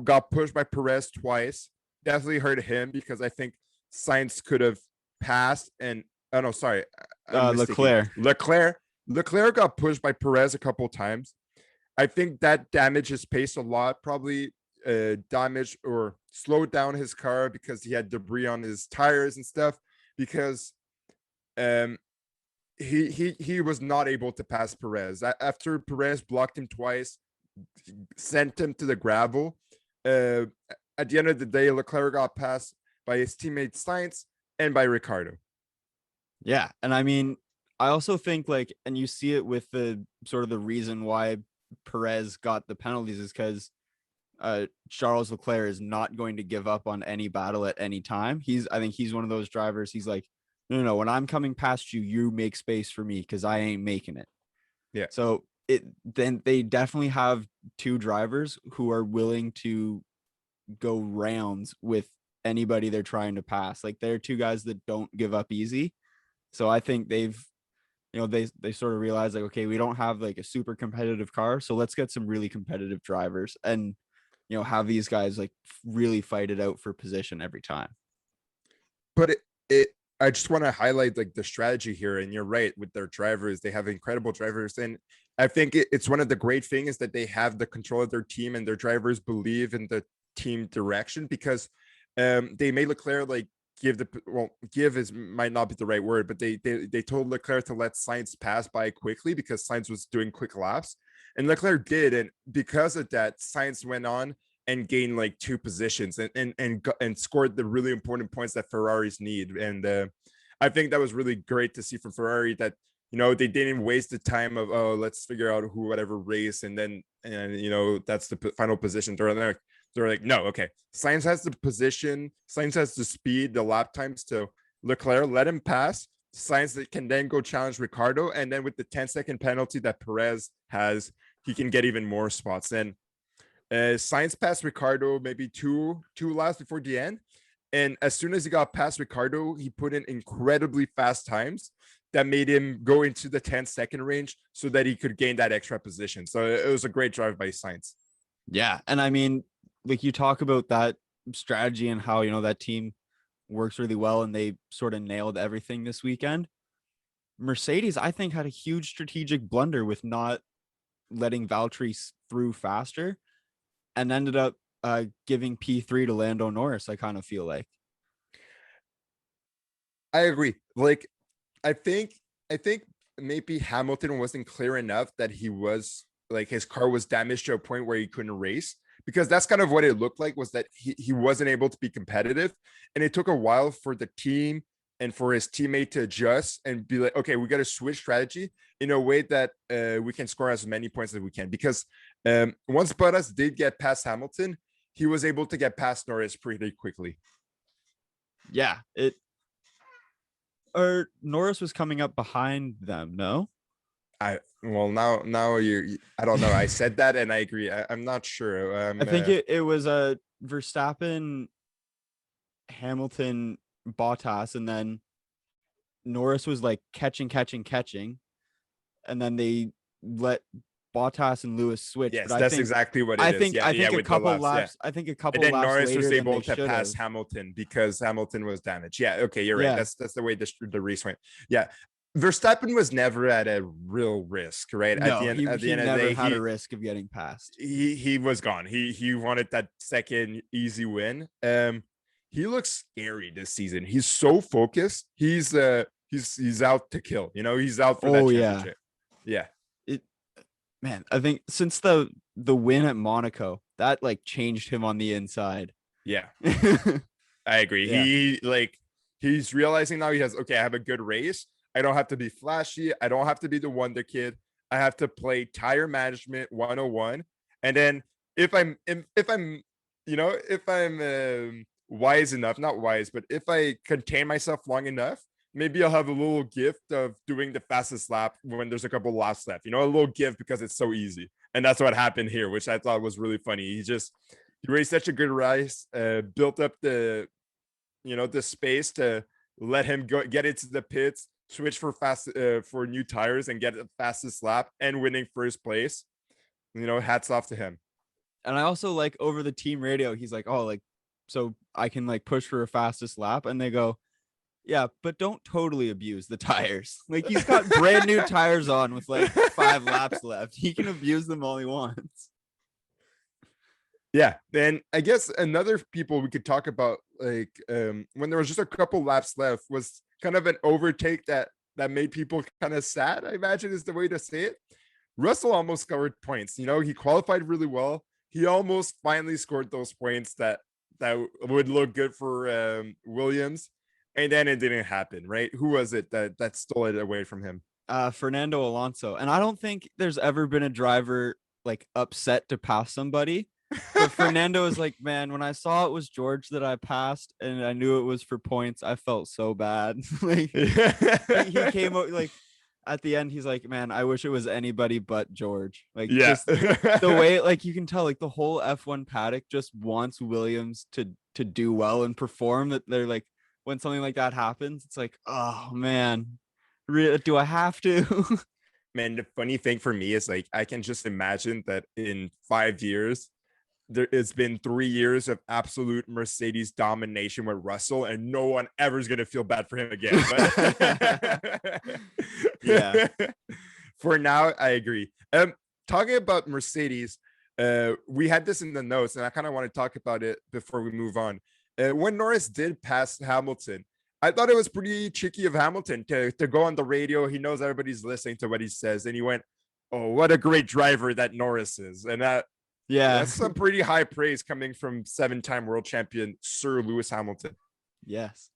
Speaker 2: got pushed by Perez twice, definitely hurt him because I think Sainz could have passed and Leclerc got pushed by Perez a couple times. I think that damaged his pace a lot, probably damaged or slowed down his car because he had debris on his tires and stuff, because he was not able to pass Perez after Perez blocked him twice, sent him to the gravel. At the end of the day, Leclerc got passed by his teammate Sainz and by Ricciardo.
Speaker 1: Yeah, and I mean, I also think and you see it with the sort of the reason why Perez got the penalties is because Charles Leclerc is not going to give up on any battle at any time. I think he's one of those drivers. He's like, no, when I'm coming past you, you make space for me because I ain't making it.
Speaker 2: Yeah.
Speaker 1: So then they definitely have 2 drivers who are willing to go rounds with anybody they're trying to pass. Like they're 2 guys that don't give up easy. So I think they've they sort of realized like, okay, we don't have like a super competitive car, so let's get some really competitive drivers and have these guys like really fight it out for position every time.
Speaker 2: But it I just want to highlight like the strategy here, and you're right with their drivers. They have incredible drivers, and I think it's one of the great things that they have the control of their team, and their drivers believe in the team direction, because they made Leclerc like give is might not be the right word, but they told Leclerc to let Sainz pass by quickly because Sainz was doing quick laps, and Leclerc did, and because of that, Sainz went on and gained like 2 positions and scored the really important points that Ferraris need. And I think that was really great to see from Ferrari, that they didn't waste the time of, oh, let's figure out who whatever race, and that's the final position. They're like, no, okay, Sainz has the position, Sainz has the speed, the lap times to Leclerc, let him pass. Sainz that can then go challenge Ricardo, and then with the 10-second penalty that Perez has, he can get even more spots. And Sainz passed Ricardo maybe two laps before the end, and as soon as he got past Ricardo, he put in incredibly fast times that made him go into the 10-second range so that he could gain that extra position. So it was a great drive by Sainz.
Speaker 1: Yeah, and I mean, like you talk about that strategy and how that team works really well, and they sort of nailed everything this weekend. Mercedes, I think, had a huge strategic blunder with not letting Valtteri through faster, and ended up giving P3 to Lando Norris. I kind of feel like.
Speaker 2: I agree. Like, I think maybe Hamilton wasn't clear enough that he was like, his car was damaged to a point where he couldn't race, because that's kind of what it looked like, was that he wasn't able to be competitive, and it took a while for the team and for his teammate to adjust and be like, okay, we got to switch strategy in a way that we can score as many points as we can. Because once Bottas did get past Hamilton, he was able to get past Norris pretty quickly.
Speaker 1: Yeah, Norris was coming up behind them. No,
Speaker 2: now you I don't know. I said that and I agree. I'm not sure.
Speaker 1: I think it was a Verstappen, Hamilton, Bottas, and then Norris was like catching, and then they let Bottas and Lewis switch.
Speaker 2: Yes,
Speaker 1: but
Speaker 2: that's exactly what it is.
Speaker 1: I think a couple laps. Yeah. I think a couple.
Speaker 2: And then
Speaker 1: laps
Speaker 2: Norris
Speaker 1: later
Speaker 2: was able
Speaker 1: to
Speaker 2: pass Hamilton because Hamilton was damaged. Yeah, okay, you're right. That's the way the race went. Yeah, Verstappen was never at a real risk, right?
Speaker 1: No,
Speaker 2: at the end
Speaker 1: he
Speaker 2: of the
Speaker 1: never
Speaker 2: day,
Speaker 1: had a risk of getting passed.
Speaker 2: He was gone. He wanted that second easy win. He looks scary this season. He's so focused. He's out to kill. He's out for that championship. Yeah.
Speaker 1: Man, I think since the win at Monaco, that like changed him on the inside.
Speaker 2: Yeah. I agree. Yeah. He's realizing now, I have a good race. I don't have to be flashy. I don't have to be the wonder kid. I have to play tire management 101. And then if I'm wise enough, not wise, but if I contain myself long enough, maybe I'll have a little gift of doing the fastest lap when there's a couple laps left, a little gift, because it's so easy. And that's what happened here, which I thought was really funny. He raced such a good race, built up the space to let him get into the pits, switch for new tires, and get the fastest lap and winning first place. Hats off to him.
Speaker 1: And I also like, over the team radio, he's like, oh, like, so I can like push for a fastest lap, and they go, yeah, but don't totally abuse the tires. Like, he's got brand new tires on with like 5 laps left. He can abuse them all he wants.
Speaker 2: Yeah, then I guess another people we could talk about, like when there was just a couple laps left, was kind of an overtake that made people kind of sad, I imagine is the way to say it. Russell almost scored points. He qualified really well. He almost finally scored those points that would look good for Williams. And then it didn't happen, right? Who was it that stole it away from him?
Speaker 1: Fernando Alonso. And I don't think there's ever been a driver like upset to pass somebody. But Fernando is like, man, when I saw it was George that I passed and I knew it was for points, I felt so bad. Like, he came out like at the end, he's like, man, I wish it was anybody but George. Like, yeah. Just the way, like, you can tell, like, the whole F1 paddock just wants Williams to do well and perform. That they're like, when something like that happens, it's like, oh man, Do I have to?
Speaker 2: Man, the funny thing for me is like I can just imagine that in 5 years it's been 3 years of absolute Mercedes domination with Russell, and no one ever is gonna feel bad for him again. But
Speaker 1: Yeah.
Speaker 2: for now, I agree. Talking about Mercedes, we had this in the notes, and I kind of want to talk about it before we move on. When Norris did pass Hamilton, I thought it was pretty cheeky of Hamilton to go on the radio. He knows everybody's listening to what he says, and he went, "Oh, what a great driver that Norris is," and
Speaker 1: Yeah.
Speaker 2: that's some pretty high praise coming from 7-time world champion Sir Lewis Hamilton.
Speaker 1: Yes.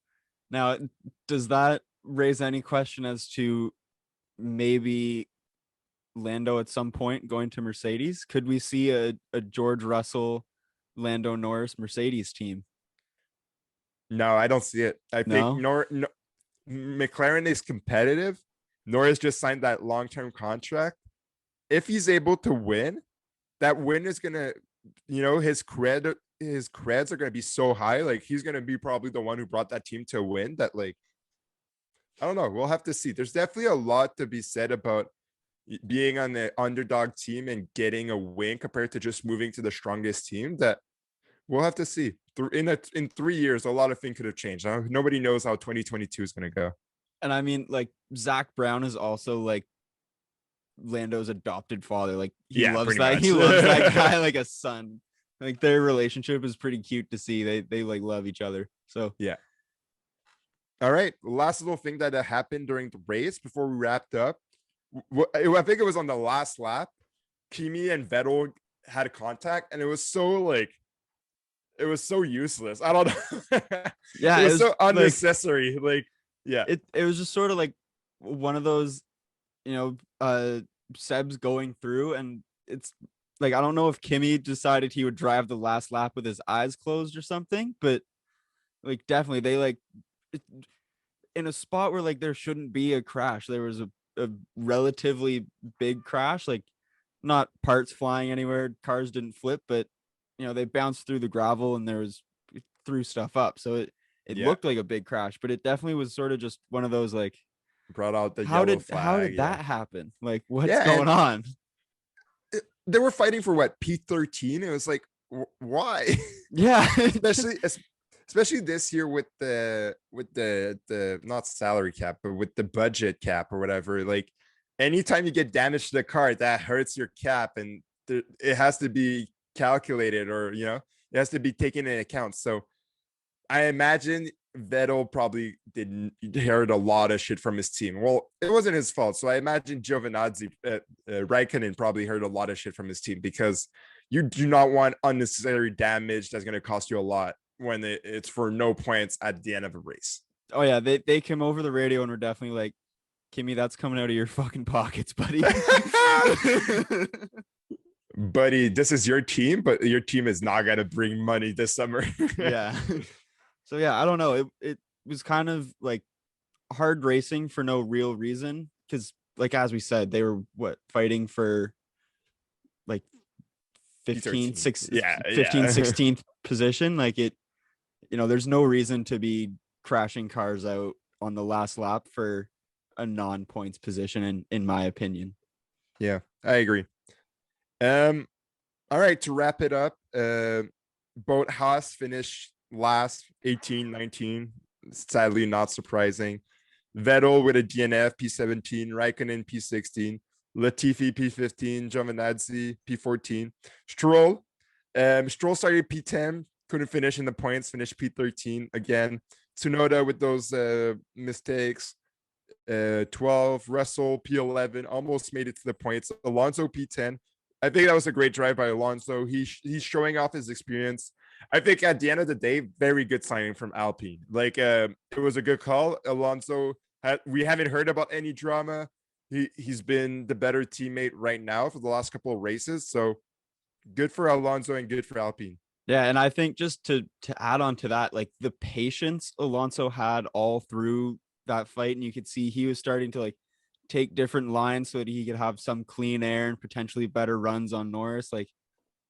Speaker 1: Now, does that raise any question as to maybe Lando at some point going to Mercedes? Could we see a George Russell, Lando Norris Mercedes team?
Speaker 2: No, I don't see it. I think
Speaker 1: No?
Speaker 2: McLaren is competitive. Norris just signed that long-term contract. If he's able to win, that win is gonna, his creds are gonna be so high. Like he's gonna be probably the one who brought that team to a win. That like, I don't know. We'll have to see. There's definitely a lot to be said about being on the underdog team and getting a win compared to just moving to the strongest team. That we'll have to see. In 3 years, a lot of things could have changed. Nobody knows how 2022 is gonna go.
Speaker 1: And I mean, like, Zach Brown is also like Lando's adopted father. Like he
Speaker 2: Yeah,
Speaker 1: loves
Speaker 2: pretty
Speaker 1: that.
Speaker 2: much.
Speaker 1: He loves that guy like a son. Like their relationship is pretty cute to see. They like love each other. So
Speaker 2: Yeah. All right. Last little thing that happened during the race before we wrapped up. I think it was on the last lap. Kimi and Vettel had contact, and it was so useless. I don't know.
Speaker 1: yeah,
Speaker 2: it was so
Speaker 1: like,
Speaker 2: unnecessary. Like, yeah.
Speaker 1: it was just sort of like one of those, Seb's going through, and it's like I don't know if Kimmy decided he would drive the last lap with his eyes closed or something, but like definitely they like in a spot where like there shouldn't be a crash. There was a relatively big crash, like not parts flying anywhere, cars didn't flip, but they bounced through the gravel and there was threw stuff up. So it
Speaker 2: Yeah.
Speaker 1: looked like a big crash, but it definitely was sort of just one of those like
Speaker 2: Brought out the
Speaker 1: how
Speaker 2: yellow
Speaker 1: did
Speaker 2: flag.
Speaker 1: that happen? Like what's
Speaker 2: Yeah.
Speaker 1: going on?
Speaker 2: They were fighting for what, P13? It was like, why?
Speaker 1: Yeah.
Speaker 2: especially this year with the not salary cap, but with the budget cap or whatever. Like anytime you get damage to the car, that hurts your cap, and it has to be calculated, or it has to be taken into account. So I imagine Vettel probably heard a lot of shit from his team. Well, it wasn't his fault, so I imagine Giovinazzi, Raikkonen probably heard a lot of shit from his team, because you do not want unnecessary damage that's going to cost you a lot when it's for no points at the end of a race.
Speaker 1: Oh yeah, they came over the radio and were definitely like, Kimmy, that's coming out of your fucking pockets, buddy.
Speaker 2: Buddy, this is your team, but your team is not going to bring money this summer.
Speaker 1: Yeah. So yeah, I don't know. It was kind of like hard racing for no real reason, because like as we said, they were fighting for like 15 16th position. Like there's no reason to be crashing cars out on the last lap for a non-points position, in my opinion.
Speaker 2: Yeah, I agree. All right, to wrap it up, both Haas finished last, 18-19. Sadly, not surprising. Vettel with a DNF, P17, Raikkonen, P16, Latifi, P15, Giovinazzi, P14. Stroll started P10, couldn't finish in the points, finished P13 again. Tsunoda with those mistakes, 12. Russell, P11, almost made it to the points. Alonso, P10. I think that was a great drive by Alonso. He's showing off his experience. I think at the end of the day, very good signing from Alpine. Like it was a good call. Alonso, we haven't heard about any drama. He's been the better teammate right now for the last couple of races. So good for Alonso and good for Alpine.
Speaker 1: Yeah, and I think just to add on to that, like the patience Alonso had all through that fight, and you could see he was starting to like take different lines so that he could have some clean air and potentially better runs on Norris. Like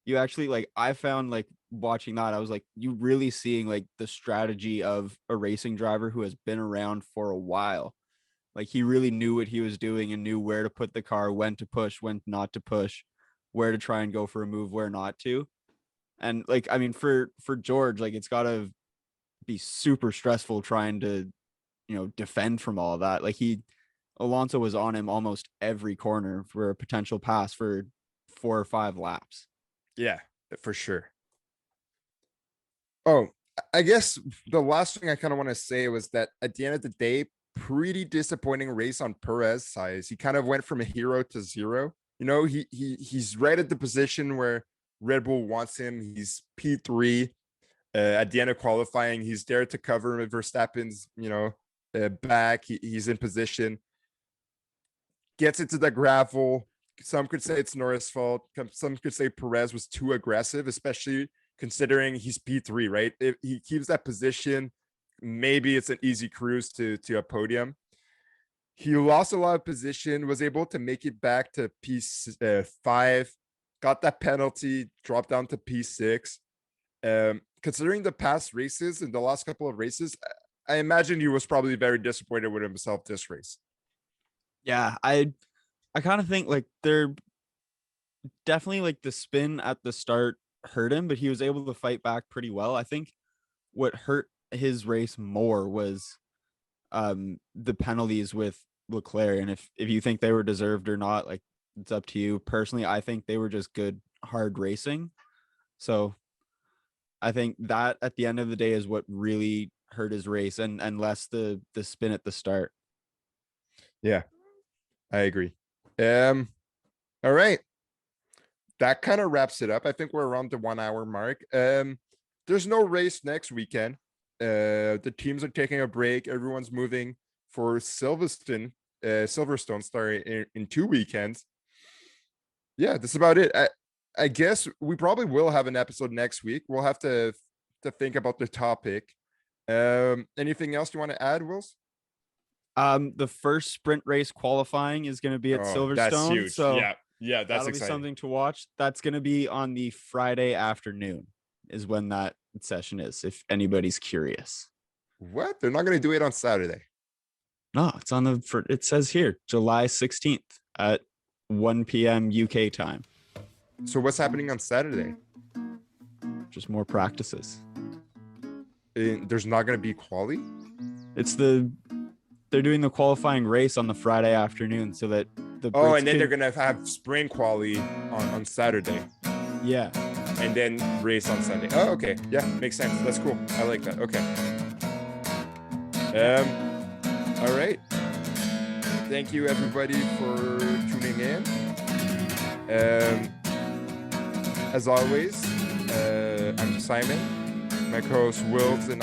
Speaker 1: you actually, like I found like watching that, I was like, you really seeing like the strategy of a racing driver who has been around for a while. Like he really knew what he was doing and knew where to put the car, when to push, when not to push, where to try and go for a move, where not to. And like, I mean, for George, like it's gotta be super stressful trying to, defend from all of that. Like Alonso was on him almost every corner for a potential pass for 4 or 5 laps.
Speaker 2: Yeah, for sure. Oh, I guess the last thing I kind of want to say was that at the end of the day, pretty disappointing race on Perez side. He kind of went from a hero to zero. He's right at the position where Red Bull wants him. He's P3 at the end of qualifying. He's there to cover Verstappen's, back. He's in position. Gets into the gravel. Some could say it's Norris' fault. Some could say Perez was too aggressive, especially considering he's P3, right? If he keeps that position, maybe it's an easy cruise to a podium. He lost a lot of position, was able to make it back to P5, got that penalty, dropped down to P6. Considering the past races and the last couple of races, I imagine he was probably very disappointed with himself this race.
Speaker 1: Yeah, I kind of think like they're definitely like the spin at the start hurt him, but he was able to fight back pretty well. I think what hurt his race more was the penalties with Leclerc. And if you think they were deserved or not, like it's up to you. Personally, I think they were just good, hard racing. So I think that at the end of the day is what really hurt his race and less the spin at the start.
Speaker 2: Yeah, I agree. All right. That kind of wraps it up. I think we're around the 1 hour mark. There's no race next weekend. The teams are taking a break. Everyone's moving for Silverstone, in 2 weekends. Yeah, that's about it. I guess we probably will have an episode next week. We'll have to think about the topic. Anything else you want to add, Wills?
Speaker 1: The first sprint race qualifying is going to be at Silverstone.
Speaker 2: That's huge.
Speaker 1: So
Speaker 2: yeah, that's
Speaker 1: that'll
Speaker 2: exciting.
Speaker 1: be something to watch. That's going to be on the Friday afternoon is when that session is, if anybody's curious.
Speaker 2: What? They're not going to do it on Saturday?
Speaker 1: No, it's on it says here, July 16th at 1 p.m. UK time.
Speaker 2: So what's happening on Saturday?
Speaker 1: Just more practices.
Speaker 2: There's not going to be quali?
Speaker 1: They're doing the qualifying race on the Friday afternoon so that
Speaker 2: and then they're going to have sprint quali on Saturday.
Speaker 1: Yeah.
Speaker 2: And then race on Sunday. Oh, okay. Yeah, makes sense. That's cool. I like that. Okay. All right. Thank you everybody for tuning in. As always, I'm Simon. My co-host Wills and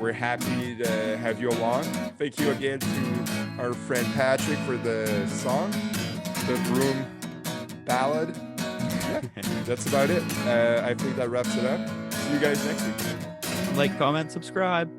Speaker 2: we're happy to have you along. Thank you again to our friend Patrick for the song, the VROOM ballad. Yeah, that's about it. I think that wraps it up. See you guys next week.
Speaker 1: Like, comment, subscribe.